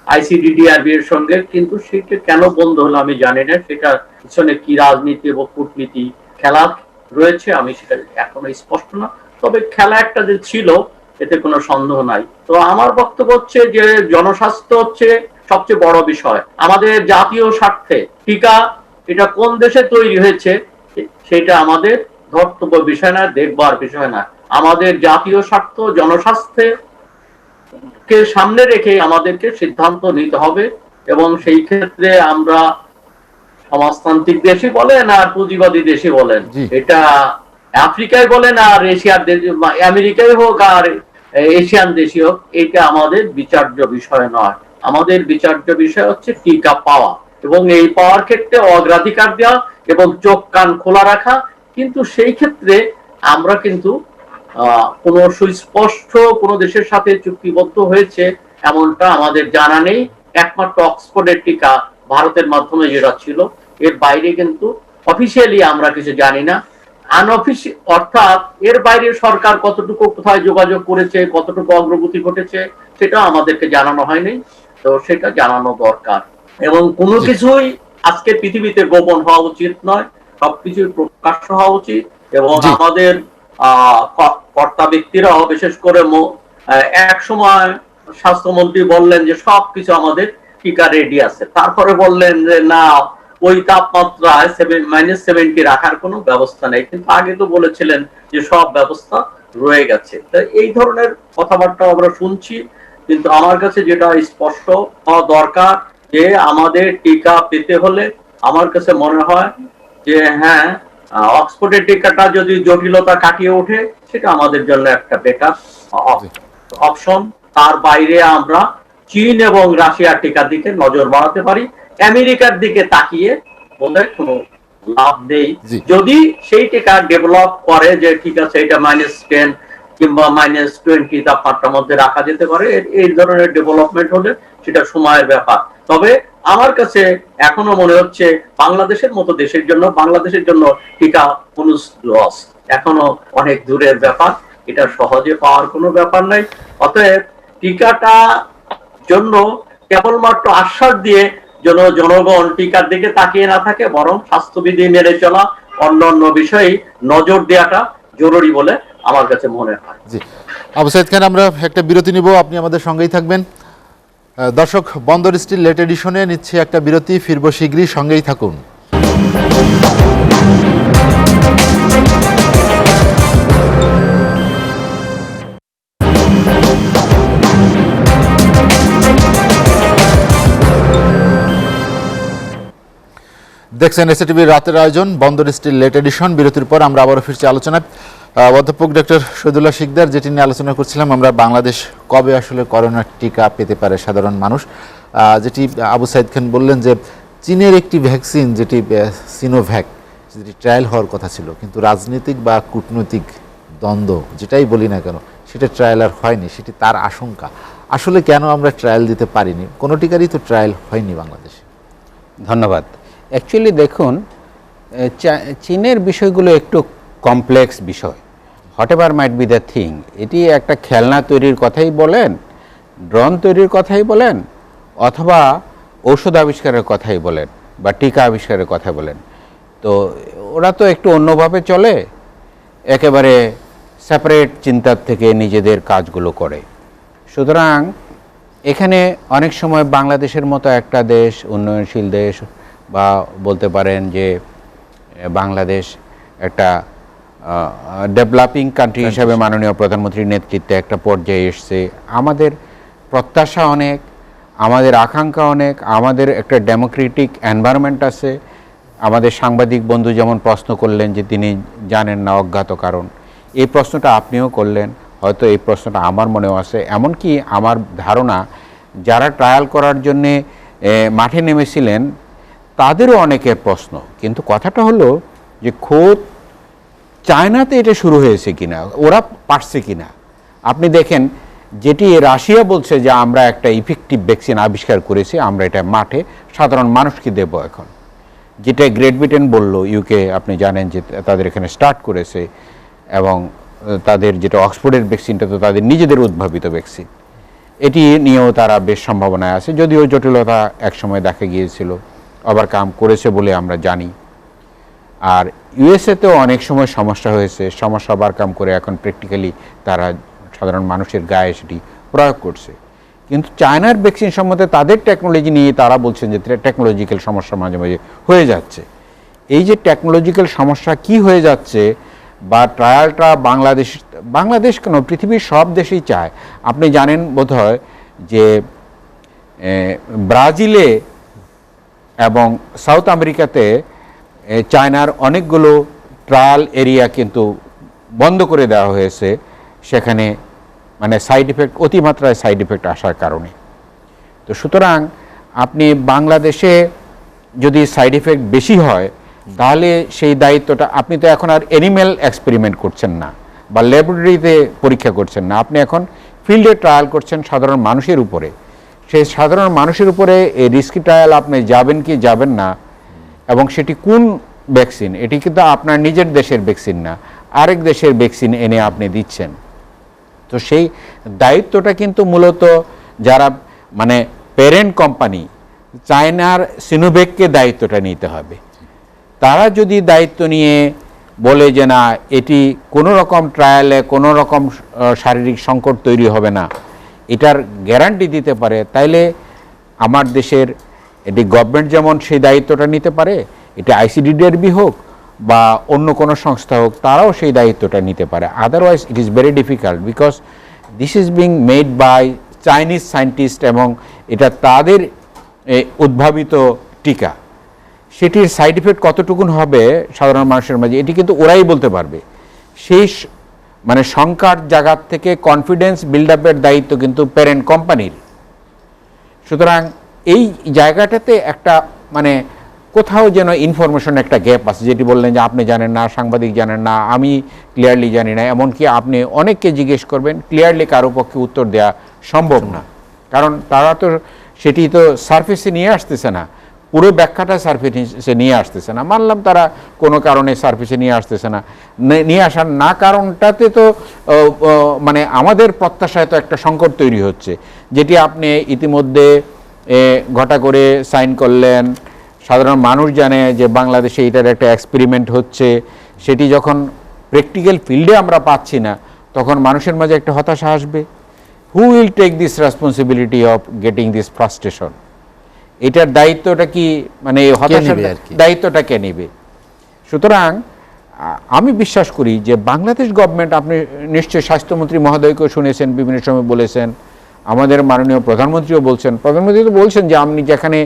ICDDRB এর সঙ্গে, কিন্তু সেটা কেন বন্ধ হলো আমি জানি না। সেটা পিছনে কি রাজনীতি এবং কূটনীতি খেলা রয়েছে আমি সেটা এখনো স্পষ্ট না, তবে খেলা একটা যে ছিল এতে কোনো সন্দেহ নাই। তো আমার বক্তব্য হচ্ছে যে জনস্বাস্থ্য হচ্ছে সবচেয়ে বড় বিষয়। আমাদের জাতীয় স্বার্থে টিকা এটা কোন দেশে তৈরি হয়েছে সেটা আমাদের ধর্তব্য বিষয় না, দেখবার বিষয় না। আমাদের জাতীয় স্বার্থ, জনস্বাস্থ্যে কে সামনে রেখে আমাদেরকে সিদ্ধান্ত নিতে হবে। এবং সেই ক্ষেত্রে আমরা সমাজতান্ত্রিক দেশই বলেন আর পুঁজিবাদী দেশই বলেন, এটা আফ্রিকায় বলেন আর এশিয়ার দেশ, আমেরিকায় হোক আর এশিয়ান দেশই হোক, এটা আমাদের বিচার্য বিষয় নয়। আমাদের বিচার্য বিষয় হচ্ছে টিকা পাওয়া, এবং এই পাওয়ার ক্ষেত্রে অগ্রাধিকার দেওয়া এবং চোখ কান খোলা রাখা। কিন্তু সেই ক্ষেত্রে আমরা কিন্তু কোনো সুস্পষ্ট কোনো দেশের সাথে চুক্তিবদ্ধ হয়েছে এমনটা আমাদের জানা নেই। একমাত্র অক্সফোর্ডের টিকা ভারতের মাধ্যমে যেটা ছিল, এর বাইরে কিন্তু অফিসিয়ালি আমরা কিছু জানি না। আনঅফিসিয়াল অর্থাৎ এর বাইরে সরকার কতটুকু কোথায় যোগাযোগ করেছে, কতটুকু অগ্রগতি ঘটেছে, সেটা আমাদেরকে জানানো হয়নি। তো সেটা জানানো দরকার। এবং কোনো কিছুই আজকে পৃথিবীতে গোপন হওয়া উচিত নয়, সবকিছুই প্রকাশ্য হওয়া উচিত। এবং আমাদের কর্তা ব্যক্তিরাও, বিশেষ করে এক সময় স্বাস্থ্যমন্ত্রী বললেন যে সবকিছু আমাদের টিকা রেডি আছে, তারপরে বললেন যে না, ওই তাপমাত্রায় -70 রাখার কোনো ব্যবস্থা নেই, কিন্তু আগে তো বলেছিলেন যে সব ব্যবস্থা রয়ে গেছে। তো এই ধরনের কথাবার্তা আমরা শুনছি, কিন্তু আমার কাছে যেটা স্পষ্ট হওয়া দরকার যে আমাদের টিকা পেতে হলে আমার কাছে মনে হয় যে হ্যাঁ, অক্সফোর্ডের টিকাটা যদি জটিলতা কাটিয়ে ওঠে সেটা আমাদের জন্য একটা বেটার অপশন। তার বাইরে আমরা চীন এবং রাশিয়ার টিকার দিকে নজর বাড়াতে পারি, আমেরিকার দিকে তাকিয়ে বলে কোনো লাভ নেই। যদি সেই টিকা ডেভেলপ করে যে ঠিক আছে এটা -10 কিংবা -20 তাপমাত্রার মধ্যে রাখা যেতে পারে, এই ধরনের ডেভেলপমেন্ট হলে সেটা সময়ের ব্যাপার। তবে আমার কাছে এখনো মনে হচ্ছে বাংলাদেশের মতো দেশের জন্য, বাংলাদেশের জন্য টিকা লস এখনো অনেক দূরের ব্যাপার, এটা সহজে পাওয়ার কোনো ব্যাপার নাই। অতএব টিকাটা জন্য কেবলমাত্র আশ্বাস দিয়ে যেন জনগণ টিকার দিকে তাকিয়ে না থাকে, বরং স্বাস্থ্যবিধি মেনে চলা, অন্যান্য বিষয়ে নজর দেওয়াটা জরুরি বলে আমার কাছে মনে হয়। জি, আবু সাইদ খান, আমরা একটা বিরতি নিব, আপনি আমাদের সঙ্গেই থাকবেন। দর্শক, বন্দর স্টিল লেট এডিশনে নিচ্ছে একটা বিরতি, ফিরবো শীঘ্রই, সঙ্গেই থাকুন। দেখছেন এসএটিভির রাতের আয়োজন বন্দর স্টিল লেট এডিশন। বিরতির পর আমরা আবারও ফিরছি আলোচনায়। অধ্যাপক ডক্টর শহীদুল্লাহ শিকদার, যেটি নিয়ে আলোচনা করছিলাম আমরা, বাংলাদেশ কবে আসলে করোনার টিকা পেতে পারে সাধারণ মানুষ, যেটি আবু সাইদ খান বললেন যে চীনের একটি ভ্যাকসিন, যেটি সিনোভ্যাক, যেটি ট্রায়াল হওয়ার কথা ছিল, কিন্তু রাজনৈতিক বা কূটনৈতিক দ্বন্দ্ব যেটাই বলি না কেন, সেটা ট্রায়াল আর হয়নি, সেটি তার আশঙ্কা। আসলে কেন আমরা ট্রায়াল দিতে পারিনি? কোনো টিকারই তো ট্রায়াল হয়নি বাংলাদেশে। ধন্যবাদ। অ্যাকচুয়ালি দেখুন, চীনের বিষয়গুলো একটু কমপ্লেক্স বিষয়। What ever might be the thing, এটি একটা খেলনা তৈরির কথাই বলেন, ড্রোন তৈরির কথাই বলেন অথবা ঔষধ আবিষ্কারের কথাই বলেন বা টিকা আবিষ্কারের কথা বলেন, তো ওরা তো একটু অন্যভাবে চলে, একেবারে সেপারেট চিন্তার থেকে নিজেদের কাজগুলো করে। সুতরাং এখানে অনেক সময় বাংলাদেশের মতো একটা দেশ, উন্নয়নশীল দেশ, বা বলতে পারেন যে বাংলাদেশ একটা ডেভেলপিং কান্ট্রি হিসাবে মাননীয় প্রধানমন্ত্রীর নেতৃত্বে একটা পর্যায়ে এসছে। আমাদের প্রত্যাশা অনেক, আমাদের আকাঙ্ক্ষা অনেক, আমাদের একটা ডেমোক্রেটিক এনভায়রনমেন্ট আছে। আমাদের সাংবাদিক বন্ধু যেমন প্রশ্ন করলেন যে তিনি জানেন না অজ্ঞাত কারণ, এই প্রশ্নটা আপনিও করলেন, হয়তো এই প্রশ্নটা আমার মনেও আছে। এমনকি আমার ধারণা যারা ট্রায়াল করার জন্যে মাঠে নেমেছিলেন তাদেরও অনেকের প্রশ্ন, কিন্তু কথাটা হলো যে খোদ চায়নাতে এটা শুরু হয়েছে কিনা, ওরা পারছে কিনা। আপনি দেখেন যেটি রাশিয়া বলছে যে আমরা একটা ইফেক্টিভ ভ্যাকসিন আবিষ্কার করেছি, আমরা এটা মাঠে সাধারণ মানুষকে দেব এখন, যেটা গ্রেট ব্রিটেন বলল, ইউকে আপনি জানেন যে তাদের এখানে স্টার্ট করেছে, এবং তাদের যেটা অক্সফোর্ডের ভ্যাকসিনটা তো তাদের নিজেদের উদ্ভাবিত ভ্যাকসিন, এটি নিয়েও তারা বেশ সম্ভাবনায় আছে, যদিও জটিলতা একসময় দেখা গিয়েছিল, ওভারকাম করেছে বলে আমরা জানি। আর ইউএসএতেও অনেক সময় সমস্যা হয়েছে, সমস্যা ওভারকাম করে এখন প্র্যাকটিক্যালি তারা সাধারণ মানুষের গায়ে সেটি প্রয়োগ করছে। কিন্তু চায়নার ভ্যাকসিন সম্বন্ধে তাদের টেকনোলজি নিয়ে তারা বলছেন যে টেকনোলজিক্যাল সমস্যা মাঝে মাঝে হয়ে যাচ্ছে। এই যে টেকনোলজিক্যাল সমস্যা কি হয়ে যাচ্ছে, বা ট্রায়ালটা বাংলাদেশ কেন পৃথিবীর সব দেশেই চায়। আপনি জানেন বোধহয় যে ব্রাজিলে এবং সাউথ আমেরিকাতে চায়নার অনেকগুলো ট্রায়াল এরিয়া কিন্তু বন্ধ করে দেওয়া হয়েছে, সেখানে মানে সাইড এফেক্ট, অতিমাত্রায় সাইড এফেক্ট আসার কারণে। তো সুতরাং আপনি বাংলাদেশে যদি সাইড এফেক্ট বেশি হয় তাহলে সেই দায়িত্বটা, আপনি তো এখন আর অ্যানিম্যাল এক্সপেরিমেন্ট করছেন না বা ল্যাবরেটরিতে পরীক্ষা করছেন না, আপনি এখন ফিল্ডে ট্রায়াল করছেন সাধারণ মানুষের উপরে। সেই সাধারণ মানুষের উপরে এই রিস্কি ট্রায়াল আপনি যাবেন কি যাবেন না, এবং সেটি কোন ভ্যাকসিন, এটি কিন্তু আপনার নিজের দেশের ভ্যাকসিন না, আরেক দেশের ভ্যাকসিন এনে আপনি দিচ্ছেন। তো সেই দায়িত্বটা কিন্তু মূলত যারা মানে প্যারেন্ট কোম্পানি, চায়নার সিনোভ্যাককে দায়িত্বটা নিতে হবে। তারা যদি দায়িত্ব নিয়ে বলে যে না এটি কোনো রকম ট্রায়ালে কোনো রকম শারীরিক সংকট তৈরি হবে না, এটার গ্যারান্টি দিতে পারে, তাইলে আমার দেশের এটি গভর্নমেন্ট যেমন সেই দায়িত্বটা নিতে পারে, এটা আইসিডিডিআরবি হোক বা অন্য কোনো সংস্থা হোক, তারাও সেই দায়িত্বটা নিতে পারে। Otherwise it is very difficult, because this is being made by Chinese scientist, এবং এটা তাদের উদ্ভাবিত টিকা। সেটির সাইড এফেক্ট কতটুকুন হবে সাধারণ মানুষের মাঝে, এটি কিন্তু ওরাই বলতে পারবে। সেই মানে শঙ্কার জায়গার থেকে কনফিডেন্স বিল্ড আপের দায়িত্ব কিন্তু প্যারেন্ট কোম্পানির। সুতরাং এই জায়গাটাতে একটা মানে কোথাও যেন ইনফরমেশন একটা গ্যাপ আছে, যেটি বললেন যে আপনি জানেন না, সাংবাদিক জানেন না, আমি ক্লিয়ারলি জানি না, এমনকি আপনি অনেককে জিজ্ঞেস করবেন, ক্লিয়ারলি কারো পক্ষে উত্তর দেওয়া সম্ভব না, কারণ তারা তো সেটি তো সারফেসে নিয়ে আসতেছে না, পুরো ব্যাখ্যাটা সারফেসে নিয়ে আসতেছে না। মানলাম তারা কোনো কারণে সারফেসে নিয়ে আসতেছে না, নিয়ে আসার না কারণটাতে তো মানে আমাদের প্রত্যাশায় তো একটা সংকট তৈরি হচ্ছে, যেটি আপনি ইতিমধ্যে ঘটা করে সাইন করলেন। সাধারণ মানুষ জানে যে বাংলাদেশে এটার একটা এক্সপেরিমেন্ট হচ্ছে, সেটি যখন প্র্যাকটিক্যাল ফিল্ডে আমরা পাচ্ছি না, তখন মানুষের মাঝে একটা হতাশা আসবে। Who will take this responsibility of getting this frustration? এটার দায়িত্বটা কি, মানে হতাশার দায়িত্বটা কে নেবে? সুতরাং আমি বিশ্বাস করি যে বাংলাদেশ গভর্নমেন্ট, আপনি নিশ্চয়ই স্বাস্থ্যমন্ত্রী মহোদয়কেও শুনেছেন, বিভিন্ন সময় বলেছেন, আমাদের মাননীয় প্রধানমন্ত্রীও বলছেন, প্রধানমন্ত্রী তো বলছেন যে আমি যেখানে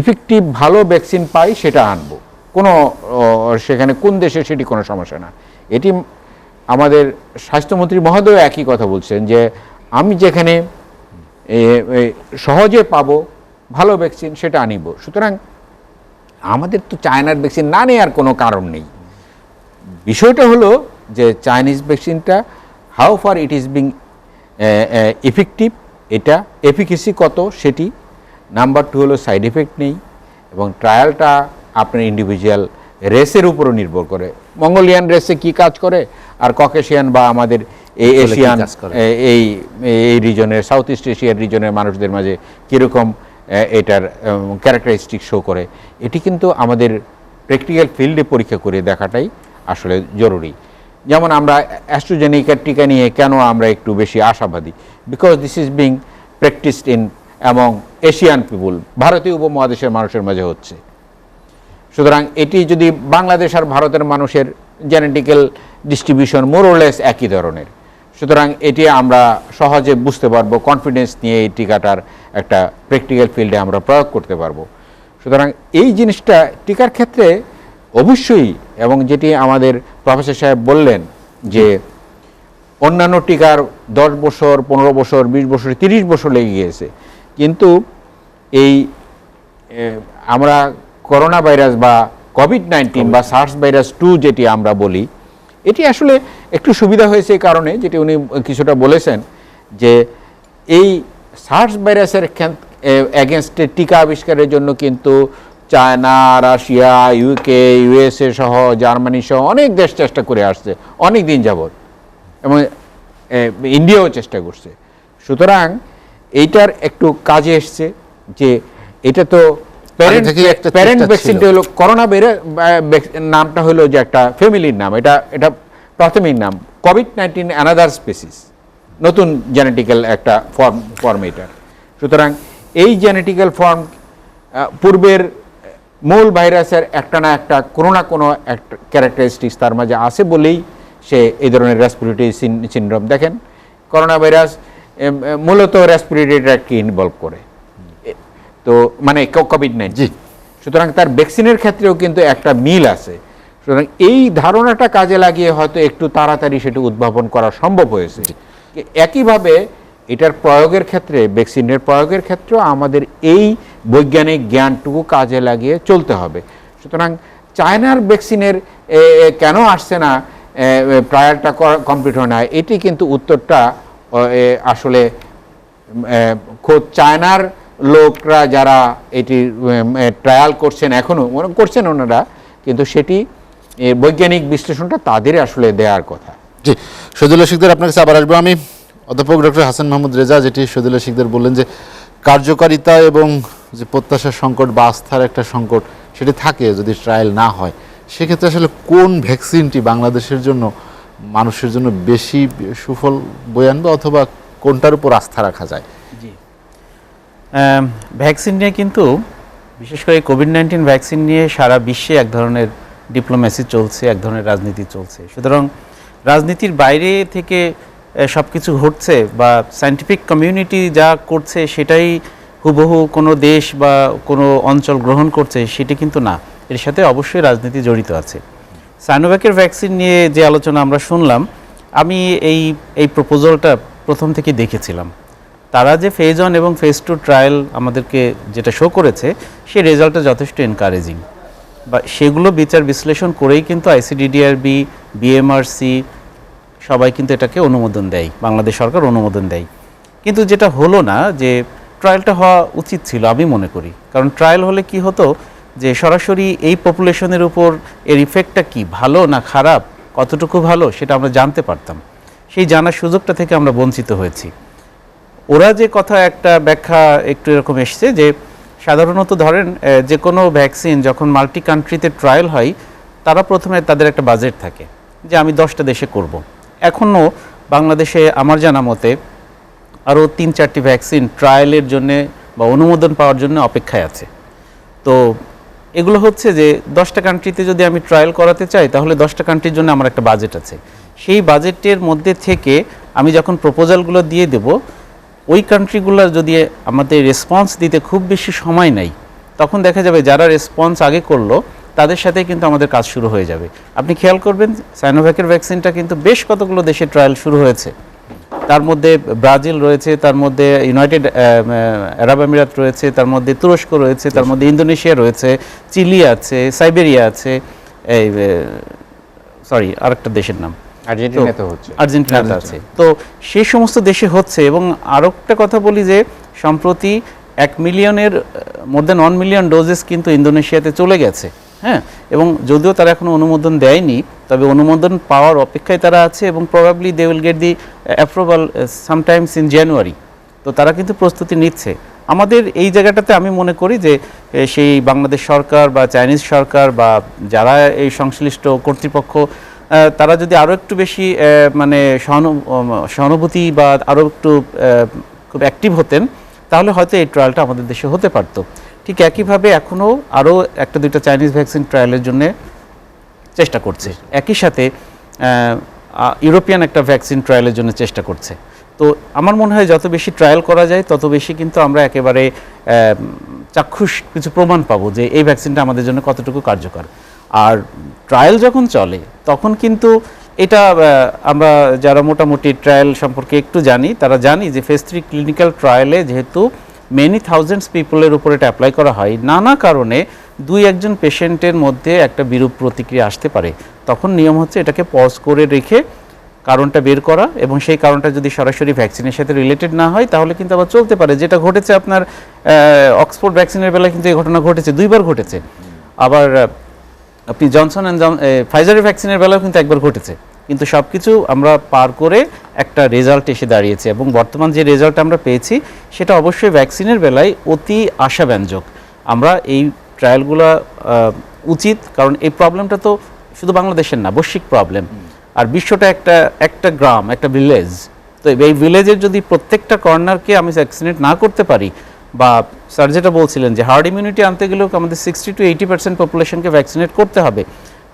ইফেক্টিভ ভালো ভ্যাকসিন পাই সেটা আনবো, কোনো সেখানে কোন দেশে সেটি কোনো সমস্যা না। এটি আমাদের স্বাস্থ্যমন্ত্রী মহোদয় একই কথা বলছেন যে আমি যেখানে সহজে পাবো ভালো ভ্যাকসিন সেটা আনিব। সুতরাং আমাদের তো চায়নার ভ্যাকসিন না নেওয়ার কোনো কারণ নেই। বিষয়টা হলো যে চাইনিজ ভ্যাকসিনটা how far it is being effective, এটা এফিকেসি কত সেটি। নাম্বার 2 হলো সাইড এফেক্ট নেই, এবং ট্রায়ালটা আপনার ইন্ডিভিজুয়াল রেসের উপরও নির্ভর করে। মঙ্গোলিয়ান রেসে কি কাজ করে আর ককেশিয়ান বা আমাদের এই কি এশিয়ান কাজ করে? এই এই রিজনের সাউথ ইস্ট এশিয়ার রিজনের মানুষদের মাঝে কীরকম এটার ক্যারেক্টারিস্টিক শো করে, এটি কিন্তু আমাদের প্র্যাকটিক্যাল ফিল্ডে পরীক্ষা করে দেখাটাই আসলে জরুরি। যেমন আমরা অ্যাস্ট্রাজেনেকার টিকা নিয়ে কেন আমরা একটু বেশি আশাবাদী, because this is being practised in among Asian people, ভারতীয় উপমহাদেশের মানুষের মাঝে হচ্ছে। সুতরাং এটি যদি বাংলাদেশ আর ভারতের মানুষের জেনেটিক্যাল ডিস্ট্রিবিউশন মোরলেস একই ধরনের, সুতরাং এটি আমরা সহজে বুঝতে পারবো, কনফিডেন্স নিয়ে এই টিকাটার একটা প্র্যাকটিক্যাল ফিল্ডে আমরা প্রয়োগ করতে পারবো। সুতরাং এই জিনিসটা টিকার ক্ষেত্রে অবশ্যই, এবং যেটি আমাদের প্রফেসর সাহেব বললেন যে অন্যান্য টিকার 10 বছর 15 বছর 20 বছর 30 বছর লেগে গিয়েছে, কিন্তু এই আমরা করোনা ভাইরাস বা কোভিড-19 বা সার্স ভাইরাস 2 যেটি আমরা বলি, এটি আসলে একটু সুবিধা হয়েছে এই কারণে, যেটি উনি কিছুটা বলেছেন, যে এই সার্স ভাইরাসের এগেনস্টে টিকা আবিষ্কারের জন্য কিন্তু চায়না, রাশিয়া, ইউকে, ইউএসএ সহ জার্মানি সহ অনেক দেশ চেষ্টা করে আসছে অনেক দিন যাবৎ, এবং ইন্ডিয়াও চেষ্টা করছে। সুতরাং এইটার একটু কাজে এসছে যে এটা তো প্যারেন্ট ভ্যাকসিনটা হলো করোনা নামটা হলো যে একটা ফ্যামিলির নাম, এটা প্রাথমিক নাম। কোভিড-19 অ্যানাদার স্পেসিস, নতুন জেনেটিক্যাল একটা ফর্ম এটার। সুতরাং এই জেনেটিক্যাল ফর্ম পূর্বের মূল ভাইরাসের একটা না একটা কোনো না কোনো একটা ক্যারেক্টারিস্টিক্স তার মাঝে আছে বলেই সে এই ধরনের রেসপিরেটরি সিনড্রোম। দেখেন করোনা ভাইরাস মূলত রেসপিরেটরি ট্র্যাক্টকে ইনভলভ করে, তো মানে কোভিড-19। সুতরাং তার ভ্যাকসিনের ক্ষেত্রেও কিন্তু একটা মিল আছে। সুতরাং এই ধারণাটা কাজে লাগিয়ে হয়তো একটু তাড়াতাড়ি সেটা উদ্ভাবন করা সম্ভব হয়েছে। একইভাবে এটার প্রয়োগের ক্ষেত্রে, ভ্যাকসিনের প্রয়োগের ক্ষেত্রেও আমাদের এই বৈজ্ঞানিক জ্ঞানটুকু কাজে লাগিয়ে চলতে হবে। সুতরাং চায়নার ভ্যাকসিনের কেন আসছে না, ট্রায়ালটা কমপ্লিট হয় না, এটি কিন্তু উত্তরটা আসলে খোদ চায়নার লোকরা যারা এটি ট্রায়াল করছেন, এখনও মনে করছেন ওনারা, কিন্তু সেটি বৈজ্ঞানিক বিশ্লেষণটা তাদের আসলে দেওয়ার কথা। জি, শহীদুল্লাহ শিকদার, আপনার কাছে আবার আসবো আমি। অধ্যাপক ডক্টর হাসান মাহমুদ রেজা, যেটি শহীদুল্লাহ শিকদার বললেন যে কার্যকারিতা এবং যে প্রত্যাশার সংকট বা আস্থার একটা সংকট সেটি থাকে যদি ট্রায়াল না হয়, সেক্ষেত্রে আসলে কোন ভ্যাকসিনটি বাংলাদেশের জন্য, মানুষের জন্য বেশি সুফল বয়ে আনবে, অথবা কোনটার উপর আস্থা রাখা যায়? জি, ভ্যাকসিন নিয়ে কিন্তু বিশেষ করে কোভিড-19 ভ্যাকসিন নিয়ে সারা বিশ্বে এক ধরনের ডিপ্লোম্যাসি চলছে, এক ধরনের রাজনীতি চলছে। সুতরাং রাজনীতির বাইরে থেকে সব কিছু ঘটছে, বা সায়েন্টিফিক কমিউনিটি যা করছে সেটাই হুবহু কোনো দেশ বা কোনো অঞ্চল গ্রহণ করছে সেটি কিন্তু না, এর সাথে অবশ্যই রাজনীতি জড়িত আছে। সাইনোভ্যাকের ভ্যাকসিন নিয়ে যে আলোচনা আমরা শুনলাম, আমি এই প্রপোজালটা প্রথম থেকে দেখেছিলাম। তারা যে ফেজ 1 এবং ফেজ 2 ট্রায়াল আমাদেরকে যেটা শো করেছে, সেই রেজাল্টটা যথেষ্ট এনকারেজিং, বা সেগুলো বিচার বিশ্লেষণ করেই কিন্তু আইসিডিডিআরবি, বিএমআরসি সবাই কিন্তু এটাকে অনুমোদন দেয়, বাংলাদেশ সরকার অনুমোদন দেয়। কিন্তু যেটা হলো না, যে ট্রায়ালটা হওয়া উচিত ছিল আমি মনে করি। কারণ ট্রায়াল হলে কি হতো, যে সরাসরি এই পপুলেশনের উপর এর ইফেক্টটা কি, ভালো না খারাপ, কতটুকু ভালো, সেটা আমরা জানতে পারতাম। সেই জানার সুযোগটা থেকে আমরা বঞ্চিত হয়েছি। ওরা যে কথা একটা ব্যাখ্যা একটু এরকম এসছে, যে সাধারণত ধরেন যে কোনো ভ্যাকসিন যখন মাল্টি কান্ট্রিতে ট্রায়াল হয়, তারা প্রথমে তাদের একটা বাজেট থাকে যে আমি 10টা দেশে করব। এখনও বাংলাদেশে আমার জানা মতে আরও 3-4টি ভ্যাকসিন ট্রায়ালের জন্যে বা অনুমোদন পাওয়ার জন্য অপেক্ষায় আছে। তো এগুলো হচ্ছে যে 10টা কান্ট্রিতে যদি আমি ট্রায়াল করাতে চাই, তাহলে 10টা কান্ট্রির জন্য আমার একটা বাজেট আছে। সেই বাজেটের মধ্যে থেকে আমি যখন প্রপোজালগুলো দিয়ে দেব, ওই কান্ট্রিগুলো যদি আমাদের রেসপন্স দিতে খুব বেশি সময় নেই, তখন দেখা যাবে যারা রেসপন্স আগে করলো তাদের সাথে কিন্তু আমাদের কাজ শুরু হয়ে যাবে। আপনি খেয়াল করবেন সাইনোভ্যাকের ভ্যাকসিনটা কিন্তু বেশ কতগুলো দেশে ট্রায়াল শুরু হয়েছে। তার মধ্যে ব্রাজিল রয়েছে, তার মধ্যে ইউনাইটেড আরব আমিরাত রয়েছে, তার মধ্যে তুরস্ক রয়েছে, তার মধ্যে ইন্দোনেশিয়া রয়েছে, চিলি আছে, সাইবেরিয়া আছে, এই সরি আরেকটা দেশের নাম আর্জেন্টিনাতে হচ্ছে, আর্জেন্টিনাতে আছে। তো সেই সমস্ত দেশে হচ্ছে। এবং আরও একটা কথা বলি, যে সম্প্রতি 1 মিলিয়নের মোর দ্যান 1 মিলিয়ন ডোজেস কিন্তু ইন্দোনেশিয়াতে চলে গেছে। হ্যাঁ, এবং যদিও তারা এখনো অনুমোদন দেয়নি, তবে অনুমোদন পাওয়ার অপেক্ষায় তারা আছে এবং probably they will get the approval sometimes in January. তো তারা কিন্তু প্রস্তুতি নিচ্ছে। আমাদের এই জায়গাটাতে আমি মনে করি যে সেই বাংলাদেশ সরকার বা চাইনিজ সরকার বা যারা এই সংশ্লিষ্ট কর্তৃপক্ষ, তারা যদি আরও একটু বেশি মানে সহানুভূতি বা আরও একটু খুব অ্যাক্টিভ হতেন, তাহলে হয়তো এই ট্রায়ালটা আমাদের দেশে হতে পারত। ঠিক একইভাবে এখনও আরও একটা দুইটা চাইনিজ ভ্যাকসিন ট্রায়ালের জন্য চেষ্টা করছে, একই সাথে ইউরোপিয়ান একটা ভ্যাকসিন ট্রায়ালের জন্য চেষ্টা করছে। তো আমার মনে হয় যত বেশি ট্রায়াল করা যায় তত বেশি কিন্তু আমরা একেবারে চাক্ষুষ কিছু প্রমাণ পাবো যে এই ভ্যাকসিনটা আমাদের জন্য কতটুকু কার্যকর। আর ট্রায়াল যখন চলে তখন কিন্তু এটা আমরা যারা মোটামুটি ট্রায়াল সম্পর্কে একটু জানি তারা জানি যে ফেজ 3 ক্লিনিক্যাল ট্রায়ালে যেহেতু মেনি থাউজেন্ডস পিপলের উপর এটা অ্যাপ্লাই করা হয়, নানা কারণে 2-1 পেশেন্টের মধ্যে একটা বিরূপ প্রতিক্রিয়া আসতে পারে। তখন নিয়ম হচ্ছে এটাকে পজ করে রেখে কারণটা বের করা, এবং সেই কারণটা যদি সরাসরি ভ্যাকসিনের সাথে রিলেটেড না হয় তাহলে কিন্তু আবার চলতে পারে। যেটা ঘটেছে আপনার অক্সফোর্ড ভ্যাকসিনের বেলায় কিন্তু এই ঘটনা ঘটেছে, 2বার ঘটেছে। আবার আপনি জনসন অ্যান্ড ফাইজারের ভ্যাকসিনের বেলাও কিন্তু একবার ঘটেছে। কিন্তু সব কিছু আমরা পার করে একটা রেজাল্ট এসে দাঁড়িয়েছে, এবং বর্তমান যে রেজাল্ট আমরা পেয়েছি সেটা অবশ্যই ভ্যাকসিনের বেলায় অতি আশাব্যঞ্জক। আমরা এই ট্রায়ালগুলো উচিত, কারণ এই প্রবলেমটা তো শুধু বাংলাদেশের না, বৈশ্বিক প্রবলেম। আর বিশ্বটা একটা গ্রাম, একটা ভিলেজ। তো এই ভিলেজের যদি প্রত্যেকটা কর্নারকে আমি ভ্যাকসিনেট না করতে পারি, বা স্যার যেটা বলছিলেন যে হার্ড ইমিউনিটি আনতে গেলেও আমাদের 60 to 80% পপুলেশনকে ভ্যাকসিনেট করতে হবে।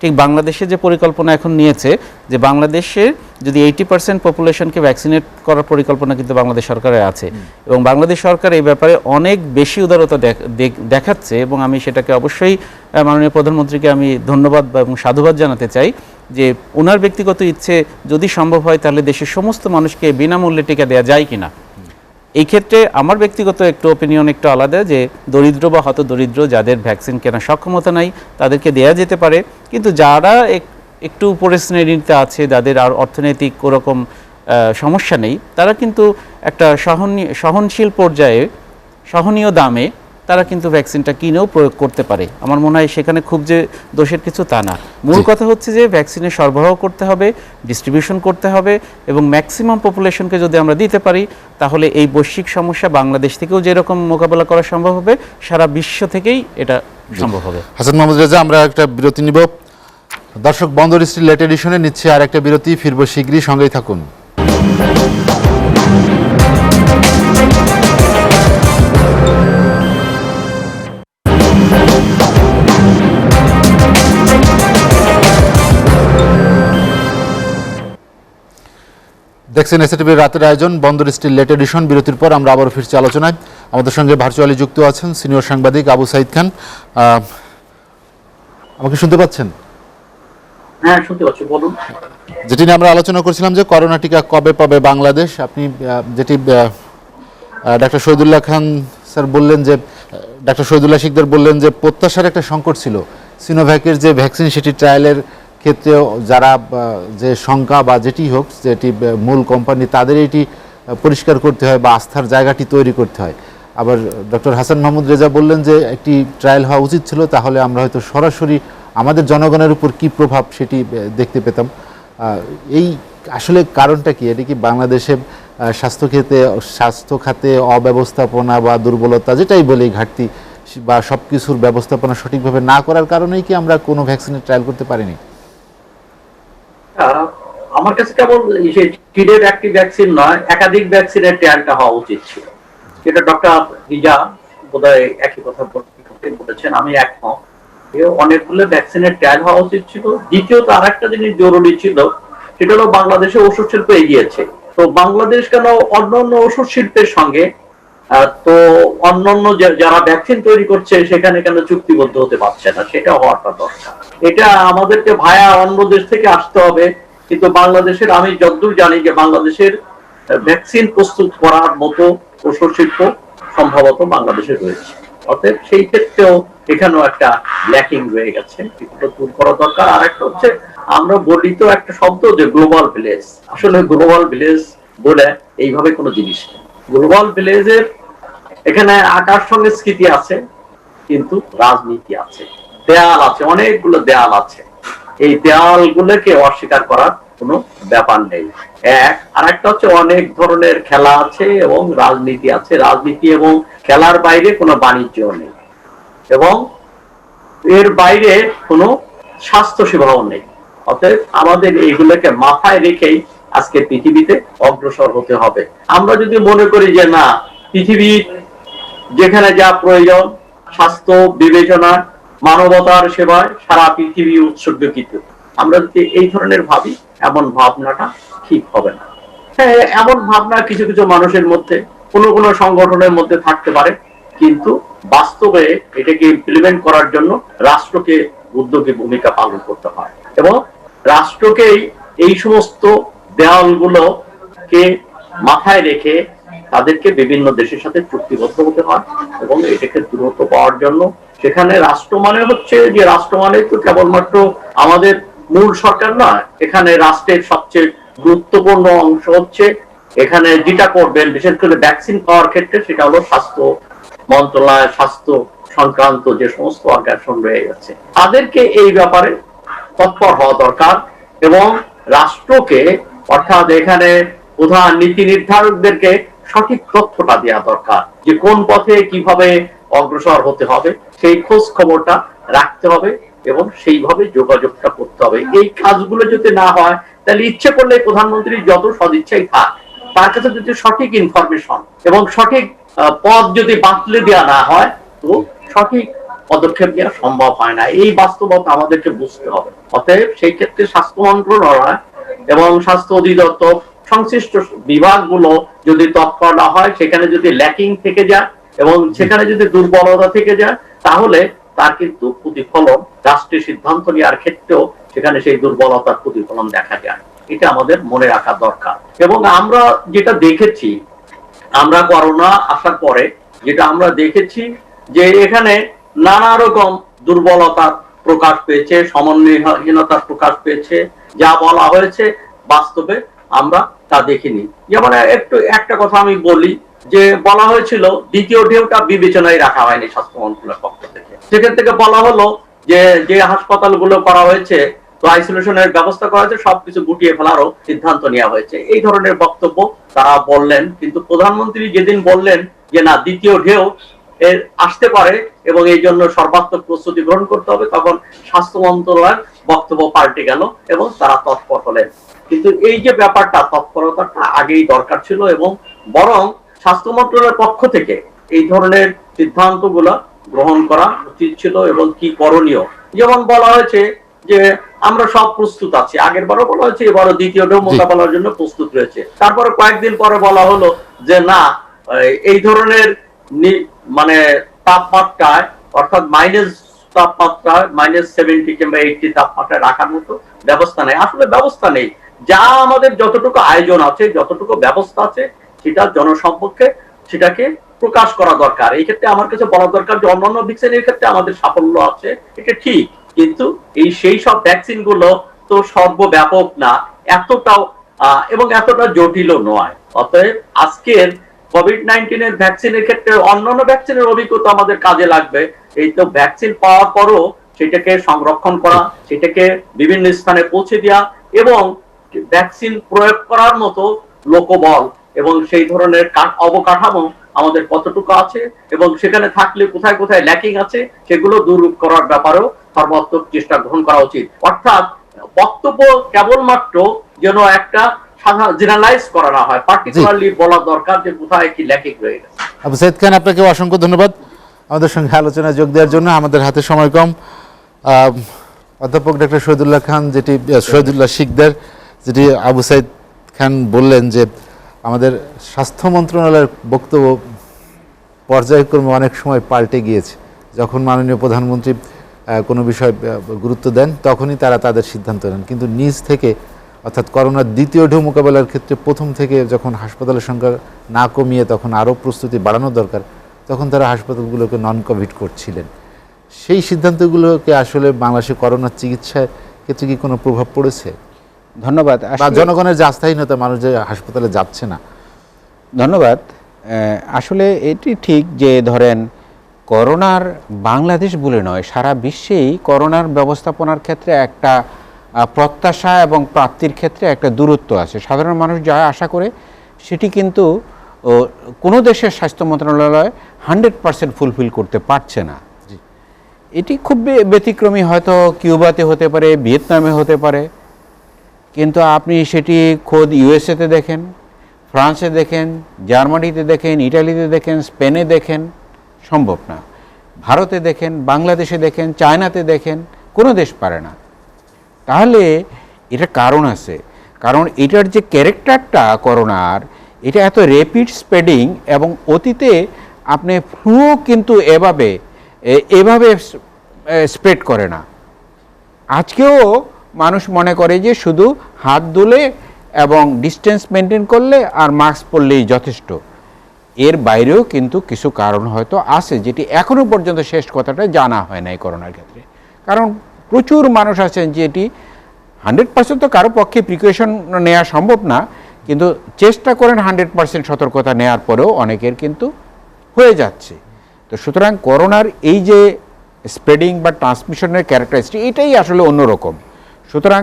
ঠিক বাংলাদেশে যে পরিকল্পনা এখন নিয়েছে যে বাংলাদেশের যদি 80% পপুলেশনকে ভ্যাকসিনেট করার পরিকল্পনা কিন্তু বাংলাদেশ সরকারের আছে, এবং বাংলাদেশ সরকার এই ব্যাপারে অনেক বেশি উদারতা দেখাচ্ছে, এবং আমি সেটাকে অবশ্যই মাননীয় প্রধানমন্ত্রীকে আমি ধন্যবাদ এবং সাধুবাদ জানাতে চাই যে ওনার ব্যক্তিগত ইচ্ছে যদি সম্ভব হয় তাহলে দেশের সমস্ত মানুষকে বিনামূল্যে টিকা দেওয়া যায় কিনা। এই ক্ষেত্রে আমার ব্যক্তিগত একটু ওপিনিয়ন একটু আলাদা, যে দরিদ্র বা হত দরিদ্র যাদের ভ্যাকসিন কেনার সক্ষমতা নাই তাদেরকে দেয়া যেতে পারে, কিন্তু যারা একটু উপরের শ্রেণীতে আছে, যাদের আর অর্থনৈতিক ওরকম সমস্যা নেই, তারা কিন্তু একটা সহনশীল পর্যায়ে সহনীয় দামে তারা কিন্তু ভ্যাকসিনটা কিনেও প্রয়োগ করতে পারে। আমার মনে হয় সেখানে খুব যে দোষের কিছু তা না। মূল কথা হচ্ছে যে ভ্যাকসিনের সরবরাহ করতে হবে, ডিস্ট্রিবিউশন করতে হবে, এবং ম্যাক্সিমাম পপুলেশনকে যদি আমরা দিতে পারি তাহলে এই বৈশ্বিক সমস্যা বাংলাদেশ থেকেও যেরকম মোকাবেলা করা সম্ভব হবে, সারা বিশ্ব থেকেই এটা সম্ভব হবে। হাসান মাহমুদ রেজা, আমরা একটা বিরতি নিব। দর্শক, বন্দর স্ট্রিট লেট এডিশনে নিচ্ছে আর একটা বিরতি, ফিরবো শীঘ্রই, সঙ্গেই থাকুন। দেখছেন এসএটিভির রাতের আয়োজন বন্দর স্টিল লেট এডিশন। বিরতির পর আমরা আবারও ফিরছি আলোচনায়। আমাদের সঙ্গে ভার্চুয়ালি যুক্ত আছেন সিনিয়র সাংবাদিক আবু সাইদ খান। আমাকে শুনতে পাচ্ছেন? হ্যাঁ, শুনতে পাচ্ছি, বলুন। যেটি নিয়ে আমরা আলোচনা করছিলাম যে করোনা টিকা কবে পাবে বাংলাদেশ, আপনি যেটি ডাক্তার শহীদুল্লাহ খান স্যার বললেন, যে ডাক্তার শহীদুল্লাহ শিকদার বললেন যে প্রত্যাশার একটা সংকট ছিল। সিনোভ্যাকের যে ভ্যাকসিন সেটি ট্রায়ালের ক্ষেত্রেও যারা যে শঙ্কা বা যেটি হোক, যেটি মূল কোম্পানি, তাদের এটি পরিষ্কার করতে হয় বা আস্থার জায়গাটি তৈরি করতে হয়। আবার ডক্টর হাসান মাহমুদ রেজা বললেন যে একটি ট্রায়াল হওয়া উচিত ছিল, তাহলে আমরা হয়তো সরাসরি আমাদের জনগণের উপর কি প্রভাব সেটি দেখতে পেতাম। এই আসলে কারণটা কি? এটা কি বাংলাদেশে স্বাস্থ্য খাতে অব্যবস্থাপনা বা দুর্বলতা, যেটাই বলি ঘাটতি, বা সব কিছুর ব্যবস্থাপনা সঠিকভাবে না করার কারণেই কি আমরা কোনো ভ্যাকসিনের ট্রায়াল করতে পারিনি? আমার কাছে কেবল টিডের একটি ভ্যাকসিন নয়, একাধিক ভ্যাকসিনের ট্রায়ালটা হওয়া উচিত ছিল। যেটা ডক্টর রিজা বোধহয় একই কথা বলেছেন, আমি একমত। অনেকগুলো ভ্যাকসিনের ট্রায়াল হওয়া উচিত ছিল। দ্বিতীয়ত আর একটা জিনিস জরুরি ছিল, সেটা হলো বাংলাদেশে ওষুধ শিল্প এগিয়েছে। তো বাংলাদেশ কেন অন্যান্য ওষুধ শিল্পের সঙ্গে, তো অন্যান্য যারা ভ্যাকসিন তৈরি করছে সেখানে কেন চুক্তিবদ্ধ হতে পারছে না, সেটা হওয়াটা দরকার। এটা আমাদেরকে ভায়া অন্য দেশ থেকে আসতে হবে, কিন্তু বাংলাদেশের, আমি যতদূর জানি যে বাংলাদেশের ভ্যাকসিন প্রস্তুত করার মতো ওষুধ শিল্প সম্ভবত বাংলাদেশে রয়েছে। অতএব সেই ক্ষেত্রেও এখানেও একটা ল্যাকিং রয়ে গেছে, সেগুলো দূর করা দরকার। আর একটা হচ্ছে, আমরা বলি তো একটা শব্দ যে গ্লোবাল ভিলেজ, আসলে গ্লোবাল ভিলেজ বলে এইভাবে কোনো জিনিস নেই। গ্লোবাল ভিলেজের এখানে আকার সংস্কৃতি আছে, কিন্তু রাজনীতি আছে। দেয়াল আছে, অনেকগুলো দেয়াল আছে। এই দেয়ালগুলোকে অস্বীকার করার কোনো ব্যাপার নেই। আর একটা হচ্ছে অনেক ধরনের খেলা আছে এবং রাজনীতি আছে, রাজনীতি এবং খেলার বাইরে কোনো বাণিজ্য নেই এবং এর বাইরে কোনো স্বাস্থ্য সেবাও নেই। অতএব আমাদের এইগুলোকে মাথায় রেখেই আজকে পৃথিবীতে অগ্রসর হতে হবে। আমরা যদি মনে করি যে না, পৃথিবীর যেখানে যা প্রয়োজন, স্বাস্থ্য বিবেচনা, মানবতার সেবায় সারা পৃথিবী উৎসর্গীকৃত, আমরা যদি এই ধরনের ভাবি, এমন ভাবনাটা ঠিক হবে না। হ্যাঁ, এমন ভাবনা কিছু কিছু মানুষের মধ্যে, কোনো কোনো সংগঠনের মধ্যে থাকতে পারে, কিন্তু বাস্তবে এটাকে ইমপ্লিমেন্ট করার জন্য রাষ্ট্রকে উদ্যোগী ভূমিকা পালন করতে হয় এবং রাষ্ট্রকেই এই সমস্ত দেয়ালগুলোকে মাথায় রেখে তাদেরকে বিভিন্ন দেশের সাথে চুক্তিবদ্ধ হতে হয় এবং এটাকে দ্রুত পাওয়ার জন্য সেখানে রাষ্ট্র মানে হচ্ছে যে রাষ্ট্র মানে তো কেবলমাত্র আমাদের মূল সরকার নয়, এখানে রাষ্ট্রের সবচেয়ে গুরুত্বপূর্ণ অংশ হচ্ছে এখানে যেটা করবেন, বিশেষ করে ভ্যাকসিন পাওয়ার ক্ষেত্রে সেটা হলো স্বাস্থ্য মন্ত্রণালয়, স্বাস্থ্য সংক্রান্ত যে সমস্ত অর্গানাইজেশন রয়ে গেছে, তাদেরকে এই ব্যাপারে তৎপর হওয়া দরকার এবং রাষ্ট্রকে, অর্থাৎ এখানে প্রধান নীতি নির্ধারকদেরকে সঠিক তথ্যটা দেওয়া দরকার যে কোন পথে কিভাবে অগ্রসর হতে হবে, সেই খোঁজ খবরটা রাখতে হবে এবং সেইভাবে যোগাযোগটা করতে হবে। এই কাজগুলো যদি না হয়, তাহলে ইচ্ছে করলে প্রধানমন্ত্রী যত সদিচ্ছাই থাক, তার কাছে যদি সঠিক ইনফরমেশন এবং সঠিক পথ যদি বাতলে দেওয়া না হয়, তো সঠিক পদক্ষেপ নেওয়া সম্ভব হয় না। এই বাস্তবতা আমাদেরকে বুঝতে হবে। অতএব সেই ক্ষেত্রে স্বাস্থ্য মন্ত্রণালয় এবং স্বাস্থ্য অধিদপ্তর সংশ্লিষ্ট বিভাগগুলো যদি তৎপর না হয়, সেখানে যদি ল্যাকিং থেকে যায় এবং সেখানে যদি দুর্বলতা থেকে যায়, তাহলে তার কিন্তু প্রতিফলন রাষ্ট্রীয় সিদ্ধান্ত নেওয়ার ক্ষেত্রেও সেখানে সেই দুর্বলতার প্রতিফলন দেখা যায়। এটা আমাদের মনে রাখা দরকার। এবং আমরা যেটা দেখেছি, আমরা করোনা আসার পরে যেটা আমরা দেখেছি যে এখানে নানা রকম দুর্বলতার প্রকাশ পেয়েছে, সমন্বয়হীনতার প্রকাশ পেয়েছে। যা বলা হয়েছে বাস্তবে আমরা তা দেখিনি। যেমন একটা কথা আমি বলি, যে বলা হয়েছিল দ্বিতীয় ঢেউটা বিবেচনায় রাখা হয়নি স্বাস্থ্য মন্ত্রণালয়ের পক্ষ থেকে। সেখান থেকে বলা হলো যে হাসপাতালগুলো করা হয়েছে, তো আইসোলেশনের ব্যবস্থা করা হয়েছে, সবকিছু গুটিয়ে ফেলারও সিদ্ধান্ত নেওয়া হয়েছে, এই ধরনের বক্তব্য তারা বললেন। কিন্তু প্রধানমন্ত্রী যেদিন বললেন যে না, দ্বিতীয় ঢেউ এর আসতে পারে এবং এই জন্য সর্বাত্মক প্রস্তুতি গ্রহণ করতে হবে, তখন স্বাস্থ্য মন্ত্রণালয়ের বক্তব্য পাল্টে গেল এবং তারা তৎপর হলেন। কিন্তু এই যে ব্যাপারটা, তৎপরতাটা আগেই দরকার ছিল এবং বরং স্বাস্থ্য মন্ত্রণালয়ের পক্ষ থেকে এই ধরনের সিদ্ধান্তগুলো গ্রহণ করা উচিত ছিল এবং কি করণীয়। যেমন বলা হয়েছে যে আমরা সব প্রস্তুত আছি, আগের বারও বলা হয়েছে, এবারও দ্বিতীয় ঢেউ মোকাবেলার জন্য প্রস্তুত রয়েছে। তারপরে কয়েকদিন পরে বলা হলো যে না, এই ধরনের মানে তাপমাত্রায়, অর্থাৎ মাইনাস তাপমাত্রায়, -70 কিংবা 80 তাপমাত্রায় রাখার মতো ব্যবস্থা নেই। আসলে ব্যবস্থা নেই। যা আমাদের যতটুকু আয়োজন আছে, যতটুকু ব্যবস্থা আছে, সেটা জনসম্পর্কে সেটাকে প্রকাশ করা দরকার। এই ক্ষেত্রে আমার কাছে বলা দরকার যে অন্যান্য ভ্যাকসিনের ক্ষেত্রে আমাদের সাফল্য আছে, এটা ঠিক, কিন্তু সেই সব ভ্যাকসিন গুলো তো সর্বব্যাপক না, এতটাও এবং এতটা জটিলও নয়। অতএব আজকের কোভিড-19 এর ভ্যাকসিনের ক্ষেত্রে অন্যান্য ভ্যাকসিনের অভিজ্ঞতা আমাদের কাজে লাগবে। এই তো ভ্যাকসিন পাওয়ার পরও সেটাকে সংরক্ষণ করা, সেটাকে বিভিন্ন স্থানে পৌঁছে দেওয়া এবং ভ্যাকসিন প্রয়োগ করার মতো লোকবল এবং সেই ধরনের অবকাঠামো আমাদের কতটুকু আছে এবং সেখানে থাকলে কোথায় কোথায় ল্যাকিং আছে, সেগুলো দূর করার ব্যাপারেও সর্বাত্মক চেষ্টা গ্রহণ করা উচিত। অর্থাৎ বক্তব্য কেবলমাত্র যেন একটা জেনারেলাইজ করা না হয়, পার্টিকুলারলি বলা দরকার যে কোথায় কি ল্যাকিং রয়ে গেছে। আবু সাইদ খান, আপনাকে অসংখ্য ধন্যবাদ আমাদের সঙ্গে আলোচনায় যোগ দেওয়ার জন্য। আমাদের হাতে সময় কম। অধ্যাপক ডক্টর শহীদুল্লাহ শিকদার যেটি আবু সাইদ খান বললেন যে আমাদের স্বাস্থ্য মন্ত্রণালয়ের বক্তব্য পর্যায়ক্রমে অনেক সময় পাল্টে গিয়েছে। যখন মাননীয় প্রধানমন্ত্রী কোনো বিষয় গুরুত্ব দেন, তখনই তারা তাদের সিদ্ধান্ত নেন, কিন্তু নিজ থেকে, অর্থাৎ করোনার দ্বিতীয় ঢেউ মোকাবেলার ক্ষেত্রে প্রথম থেকে যখন হাসপাতালের সংখ্যা না কমিয়ে তখন আরও প্রস্তুতি বাড়ানো দরকার, তখন তারা হাসপাতালগুলোকে নন কোভিড করছিলেন। সেই সিদ্ধান্তগুলোকে আসলে বাংলাদেশে করোনার চিকিৎসার ক্ষেত্রে কি কোনো প্রভাব পড়েছে? ধন্যবাদ। বা জনগণের যে আস্থাহীনতা, মানুষ যে হাসপাতালে যাচ্ছে না? ধন্যবাদ। আসলে এটি ঠিক যে ধরেন করোনার বাংলাদেশ বলে নয়, সারা বিশ্বেই করোনার ব্যবস্থাপনার ক্ষেত্রে একটা প্রত্যাশা এবং প্রাপ্তির ক্ষেত্রে একটা দূরত্ব আছে। সাধারণ মানুষ যা আশা করে সেটি কিন্তু কোনো দেশের স্বাস্থ্য মন্ত্রণালয় 100% ফুলফিল করতে পারছে না। এটি খুব ব্যতিক্রমী, হয়তো কিউবাতে হতে পারে, ভিয়েতনামে হতে পারে, কিন্তু আপনি সেটি খোদ ইউএসএতে দেখেন, ফ্রান্সে দেখেন, জার্মানিতে দেখেন, ইটালিতে দেখেন, স্পেনে দেখেন, সম্ভব না। ভারতে দেখেন, বাংলাদেশে দেখেন, চায়নাতে দেখেন, কোনো দেশ পারে না। তাহলে এটা কারণ আছে, কারণ এটার যে ক্যারেক্টারটা করোনার, এটা এত র্যাপিড স্প্রেডিং, এবং অতীতে আপনি ফ্লুও কিন্তু এভাবে স্প্রেড করে না। আজকেও মানুষ মনে করে যে শুধু হাত ধুলে এবং ডিস্টেন্স মেনটেন করলে আর মাস্ক পরলেই যথেষ্ট। এর বাইরেও কিন্তু কিছু কারণ হয়তো আছে, যেটি এখনও পর্যন্ত শেষ কথাটা জানা হয় না এই করোনার ক্ষেত্রে। কারণ প্রচুর মানুষ আছেন যেটি 100% তো কারো পক্ষে প্রিকশন নেওয়া সম্ভব না, কিন্তু চেষ্টা করেন 100% সতর্কতা নেওয়ার পরেও অনেকের কিন্তু হয়ে যাচ্ছে। তো সুতরাং করোনার এই যে স্প্রেডিং বা ট্রান্সমিশনের ক্যারেক্টারিস্টিক, এটাই আসলে অন্যরকম। সুতরাং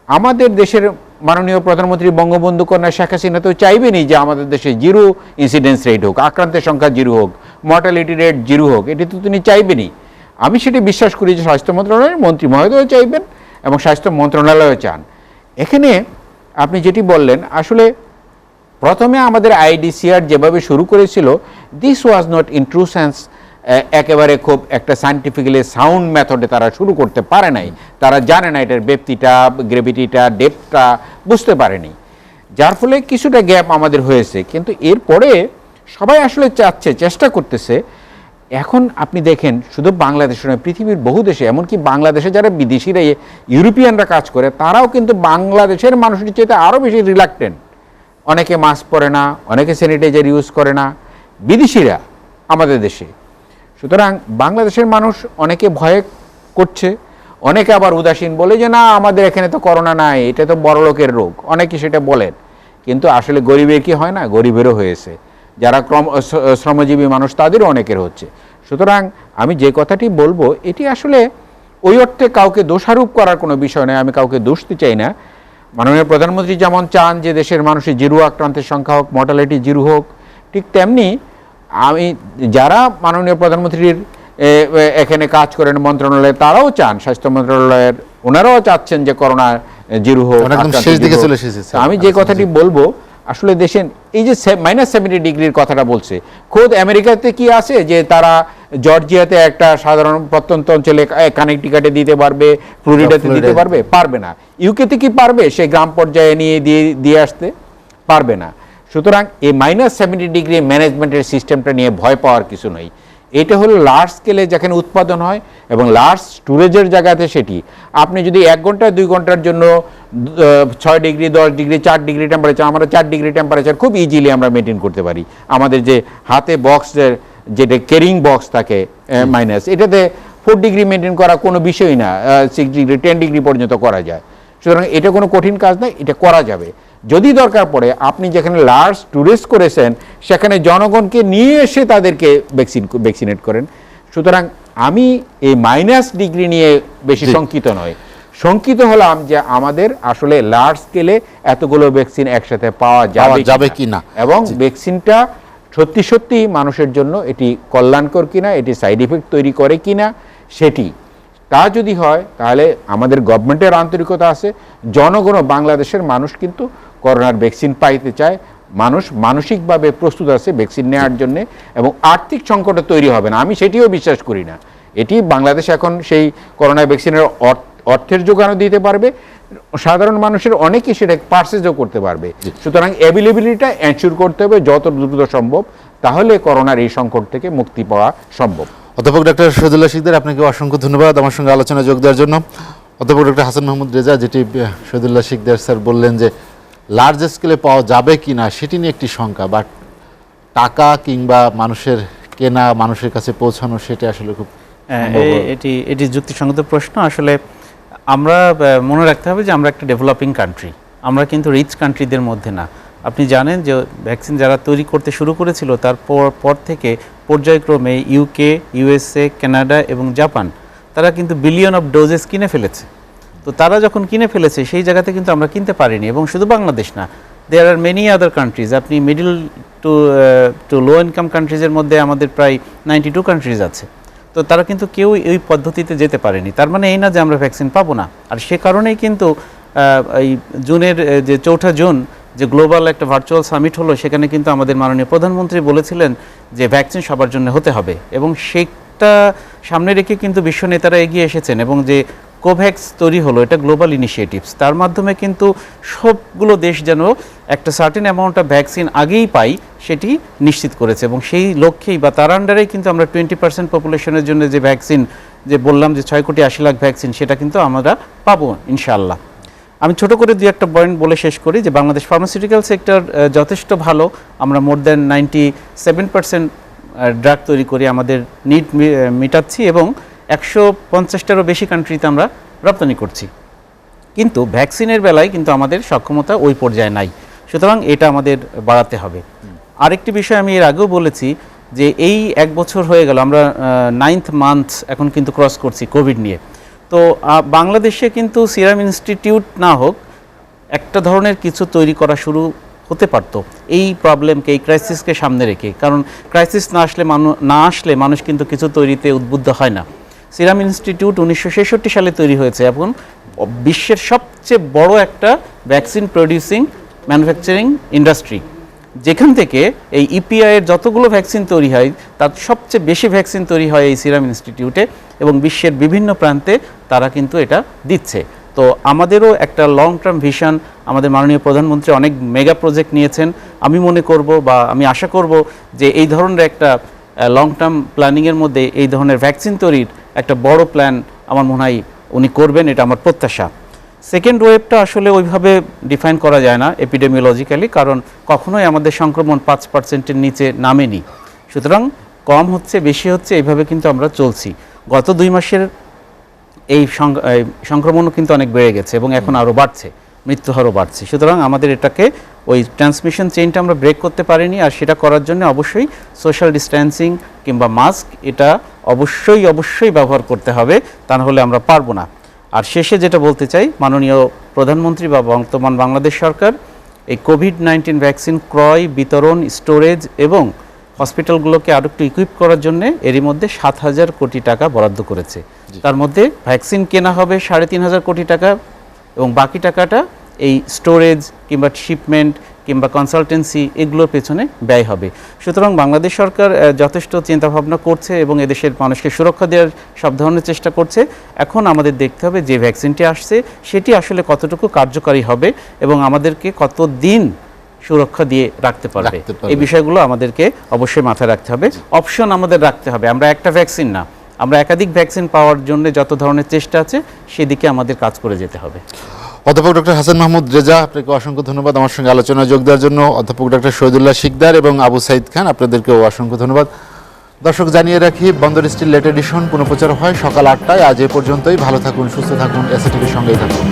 আমাদের দেশের মাননীয় প্রধানমন্ত্রী বঙ্গবন্ধু কন্যা শেখ হাসিনা তো চাইবেনই যে আমাদের দেশে 0 ইনসিডেন্স রেট হোক, আক্রান্তের সংখ্যা 0 হোক, মর্টালিটি রেট 0 হোক, এটি তো তিনি চাইবেনই। আমি সেটি বিশ্বাস করি যে স্বাস্থ্য মন্ত্রণালয়ের মন্ত্রী মহোদয় চাইবেন এবং স্বাস্থ্য মন্ত্রণালয়ও চান। এখানে আপনি যেটি বললেন, আসলে প্রথমে আমাদের আইডিসিআর যেভাবে শুরু করেছিল, this was not in true sense একেবারে খুব একটা সায়েন্টিফিক্যালি সাউন্ড মেথডে তারা শুরু করতে পারে নাই। তারা জানে না এটার ব্যাপ্তিটা, গ্রেভিটিটা, ডেপথটা বুঝতে পারেনি, যার ফলে কিছুটা গ্যাপ আমাদের হয়েছে। কিন্তু এরপরে সবাই আসলে চেষ্টা করতেছে। এখন আপনি দেখেন, শুধু বাংলাদেশে নয়, পৃথিবীর বহু দেশে, এমনকি বাংলাদেশে যারা বিদেশিরা, ইউরোপিয়ানরা কাজ করে, তারাও কিন্তু বাংলাদেশের মানুষের চেয়ে আরও বেশি রিলাক্টেন্ট। অনেকে মাস্ক পরে না, অনেকে স্যানিটাইজার ইউজ করে না, বিদেশিরা আমাদের দেশে। সুতরাং বাংলাদেশের মানুষ অনেকে ভয় করছে, অনেকে আবার উদাসীন বলে যে না, আমাদের এখানে তো করোনা নাই, এটা তো বড়লোকের রোগ, অনেকে সেটা বলেন। কিন্তু আসলে গরিবের কি হয় না? গরিবেরও হয়েছে। যারা শ্রমজীবী মানুষ, তাদেরও অনেকের হচ্ছে। সুতরাং আমি যে কথাটি বলবো, এটি আসলে ওই অর্থে কাউকে দোষারোপ করার কোনো বিষয় নয়, আমি কাউকে দোষ দিতে চাই না। মাননীয় প্রধানমন্ত্রী যেমন চান যে দেশের মানুষের 0 আক্রান্তের সংখ্যা হোক, মর্টালিটি 0 হোক, ঠিক তেমনি আমি যারা মাননীয় প্রধানমন্ত্রীর এখানে কাজ করেন মন্ত্রণালয়ে, তারাও চান, স্বাস্থ্য মন্ত্রণালয়ের ওনারাও চাচ্ছেন যে করোনা 0 হোক। আমি যে কথাটি বলবো, আসলে দেশের এই যে -70 ডিগ্রির কথাটা বলছে, খোদ আমেরিকাতে কি আছে যে তারা জর্জিয়াতে একটা সাধারণ প্রত্যন্ত অঞ্চলে কানেকটিকাটে দিতে পারবে, ফ্লোরিডাতে দিতে পারবে? পারবে না। ইউকেতে কি পারবে সে গ্রাম পর্যায়ে নিয়ে দিয়ে আসতে? পারবে না। সুতরাং এই -70 ডিগ্রি ম্যানেজমেন্টের সিস্টেমটা নিয়ে ভয় পাওয়ার কিছু নেই। এটা হলো লার্জ স্কেলে যেখানে উৎপাদন হয় এবং লার্জ স্টোরেজের জায়গাতে, সেটি আপনি যদি 1 ঘন্টা 2 ঘন্টার জন্য 6 ডিগ্রি, 10 ডিগ্রি, 4 ডিগ্রি টেম্পারেচার, আমরা 4 ডিগ্রি টেম্পারেচার খুব ইজিলি আমরা মেনটেন করতে পারি। আমাদের যে হাতে বক্সের যেটা ক্যারিং বক্স থাকে মাইনাস, এটাতে 4 ডিগ্রি মেনটেন করা কোনো বিষয়ই না, 6 ডিগ্রি 10 ডিগ্রি পর্যন্ত করা যায়। সুতরাং এটা কোনো কঠিন কাজ নয়, এটা করা যাবে। যদি দরকার পড়ে আপনি যেখানে লার্জ টুরিস্ট করেছেন, সেখানে জনগণকে নিয়ে এসে তাদেরকে ভ্যাকসিনেট করেন। সুতরাং আমি এই -ডিগ্রি নিয়ে বেশি শঙ্কিত নয়। শঙ্কিত হলাম যে আমাদের আসলে লার্জ স্কেলে এতগুলো ভ্যাকসিন একসাথে পাওয়া যাবে কিনা, এবং ভ্যাকসিনটা সত্যি সত্যি মানুষের জন্য এটি কল্যাণকর কিনা, এটি সাইড ইফেক্ট তৈরি করে কিনা, সেটি তা যদি হয় তাহলে আমাদের গভর্নমেন্টের আন্তরিকতা আছে, জনগণ, বাংলাদেশের মানুষ কিন্তু করোনার ভ্যাকসিন পাইতে চায়, মানুষ মানসিকভাবে প্রস্তুত আছে ভ্যাকসিন নেওয়ার জন্য, এবং আর্থিক সংকট তৈরি হবে না, আমি সেটিও বিশ্বাস করি না। এটি বাংলাদেশ এখন সেই করোনা ভ্যাকসিনের অর্থের যোগানও দিতে পারবে, সাধারণ মানুষের অনেকে সেটা পারচেজও করতে পারবে। সুতরাং অ্যাভেলেবিলিটিটা এনশিওর করতে হবে যত দ্রুত সম্ভব, তাহলে করোনার এই সংকট থেকে মুক্তি পাওয়া সম্ভব। অধ্যাপক ডক্টর শহীদুল্লাহ শিকদার, আপনাকে অসংখ্য ধন্যবাদ আমার সঙ্গে আলোচনায় যোগ দেওয়ার জন্য। অধ্যাপক ডক্টর হাসান মাহমুদ রেজা, যেটি শহীদুল্লাহ শিকদার স্যার বললেন যে লার্জ স্কেলে পাওয়া যাবে কি না সেটি নিয়ে একটি শঙ্কা, বাট টাকা কিংবা মানুষের কেনা, মানুষের কাছে পৌঁছানো, সেটা আসলে খুব এটি যুক্তিসঙ্গত প্রশ্ন। আসলে আমরা মনে রাখতে হবে যে আমরা একটা ডেভেলপিং কান্ট্রি, আমরা কিন্তু রিচ কান্ট্রিদের মধ্যে না। আপনি জানেন যে ভ্যাকসিন যারা তৈরি করতে শুরু করেছিল, তারপর থেকে পর্যায়ক্রমে ইউকে, ইউএসএ, কানাডা এবং জাপান তারা কিন্তু বিলিয়ন অফ ডোজেস কিনে ফেলেছে। তো তারা যখন কিনে ফেলেছে সেই জায়গাতে কিন্তু আমরা কিনতে পারিনি। এবং শুধু বাংলাদেশ না, দেয়ার আর মেনি আদার কান্ট্রিজ। আপনি মিডল টু লো ইনকাম কান্ট্রিজের মধ্যে আমাদের প্রায় 92 কান্ট্রিজ আছে। তো তারা কিন্তু কেউ এই পদ্ধতিতে যেতে পারেনি। তার মানে এই না যে আমরা ভ্যাকসিন পাবো না। আর সে কারণেই কিন্তু এই জুনের যে 4 জুন যে গ্লোবাল একটা ভার্চুয়াল সামিট হলো, সেখানে কিন্তু আমাদের মাননীয় প্রধানমন্ত্রী বলেছিলেন যে ভ্যাকসিন সবার জন্য হতে হবে। এবং সেটা সামনে রেখে কিন্তু বিশ্ব নেতারা এগিয়ে এসেছেন। এবং যে কোভ্যাক্স তৈরি হলো, এটা গ্লোবাল ইনিশিয়েটিভস, তার মাধ্যমে কিন্তু সবগুলো দেশ যেন একটা সার্টেন অ্যামাউন্ট অফ ভ্যাকসিন আগেই পাই সেটি নিশ্চিত করেছে। এবং সেই লক্ষ্যেই বা তার আন্ডারেই কিন্তু আমরা 20% পপুলেশনের জন্য যে ভ্যাকসিন যে বললাম যে 6,80,00,000 ভ্যাকসিন, সেটা কিন্তু আমরা পাবো ইনশাআল্লাহ। আমি ছোট করে দুই একটা পয়েন্ট বলে শেষ করি যে বাংলাদেশ ফার্মাসিউটিক্যাল সেক্টর যথেষ্ট ভালো। আমরা মোর দ্যান 97% ড্রাগ তৈরি করি, আমাদের নিড মেটাচ্ছি এবং 150টারও বেশি কান্ট্রিতে আমরা রপ্তানি করছি। কিন্তু ভ্যাকসিনের বেলায় কিন্তু আমাদের সক্ষমতা ওই পর্যায়ে নাই। সুতরাং এটা আমাদের বাড়াতে হবে। আরেকটি বিষয় আমি এর আগেও বলেছি যে এই 1 বছর হয়ে গেল, আমরা 9th মান্থ এখন কিন্তু ক্রস করছি কোভিড নিয়ে। তো বাংলাদেশে কিন্তু সিরাম ইনস্টিটিউট না হোক, একটা ধরনের কিছু তৈরি করা শুরু হতে পারতো এই প্রবলেমকে, এই ক্রাইসিসকে সামনে রেখে। কারণ ক্রাইসিস না আসলে মানুষ কিন্তু কিছু তৈরিতে উদ্বুদ্ধ হয় না। সিরাম ইনস্টিটিউট 1966 সালে তৈরি হয়েছে এবং বিশ্বের সবচেয়ে বড় একটা ভ্যাকসিন প্রডিউসিং ম্যানুফ্যাকচারিং ইন্ডাস্ট্রি, যেখান থেকে এই ইপিআই এর যতগুলো ভ্যাকসিন তৈরি হয় তার সবচেয়ে বেশি ভ্যাকসিন তৈরি হয় এই সিরাম ইনস্টিটিউটে এবং বিশ্বের বিভিন্ন প্রান্তে তারা কিন্তু এটা দিচ্ছে। তো আমাদেরও একটা লং টার্ম ভিশন, আমাদের মাননীয় প্রধানমন্ত্রী অনেক মেগা প্রজেক্ট নিয়েছেন। আমি মনে করব বা আমি আশা করব যে এই ধরনের একটা লং টার্ম প্ল্যানিংয়ের মধ্যে এই ধরনের ভ্যাকসিন তৈরির একটা বড় প্ল্যান আমার মনে হয় উনি করবেন, এটা আমার প্রত্যাশা। সেকেন্ড ওয়েভটা আসলে ওইভাবে ডিফাইন করা যায় না এপিডেমিওলজিক্যালি, কারণ কখনোই আমাদের সংক্রমণ 5%-এর নিচে নামেনি। সুতরাং কম হচ্ছে বেশি হচ্ছে এইভাবে কিন্তু আমরা চলছি। গত 2 মাসের এই সংক্রমণও কিন্তু অনেক বেড়ে গেছে এবং এখন আরও বাড়ছে, মৃত্যুহারও বাড়ছে। সুতরাং আমাদের এটাকে ওই ট্রান্সমিশন চেইনটা আমরা ব্রেক করতে পারিনি। আর সেটা করার জন্য অবশ্যই সোশ্যাল ডিস্ট্যান্সিং কিংবা মাস্ক এটা অবশ্যই ব্যবহার করতে হবে, তা নাহলে আমরা পারবো না। আর শেষে যেটা বলতে চাই, মাননীয় প্রধানমন্ত্রী বা বর্তমান বাংলাদেশ সরকার এই কোভিড-19 ভ্যাকসিন ক্রয়, বিতরণ, স্টোরেজ এবং হসপিটালগুলোকে আরও একটু ইকুইপ করার জন্য এরই মধ্যে 7,000 কোটি টাকা বরাদ্দ করেছে। তার মধ্যে ভ্যাকসিন কেনা হবে 3,500 কোটি টাকা এবং বাকি টাকাটা এই স্টোরেজ কিংবা শিপমেন্ট কিংবা কনসালটেন্সি এগুলোর পেছনে ব্যয় হবে। সুতরাং বাংলাদেশ সরকার যথেষ্ট চিন্তাভাবনা করছে এবং এদেশের মানুষকে সুরক্ষা দেওয়ার সব ধরনের চেষ্টা করছে। এখন আমাদের দেখতে হবে যে ভ্যাকসিনটি আসছে সেটি আসলে কতটুকু কার্যকারী হবে এবং আমাদেরকে কতদিন সুরক্ষা দিয়ে রাখতে পারবে। এই বিষয়গুলো আমাদেরকে অবশ্যই মাথায় রাখতে হবে। অপশন আমাদের রাখতে হবে, আমরা একটা ভ্যাকসিন না, আমরা একাধিক ভ্যাকসিন পাওয়ার জন্য যত ধরনের চেষ্টা আছে সেদিকে আমাদের কাজ করে যেতে হবে। অধ্যাপক ডক্টর হাসান মাহমুদ রেজা, আপনাকে অসংখ্য ধন্যবাদ আমার সঙ্গে আলোচনায় যোগ দেওয়ার জন্য। অধ্যাপক ডক্টর শহীদুল্লাহ শিকদার এবং আবু সাইদ খান, আপনাদেরকেও অসংখ্য ধন্যবাদ। দর্শক জানিয়ে রাখি, বন্দর স্টিল লেট এডিশন পুনঃপ্রচার হয় সকাল 8টায়। আজ এ পর্যন্তই। ভালো থাকুন, সুস্থ থাকুন, এসএটিভির সঙ্গেই থাকুন।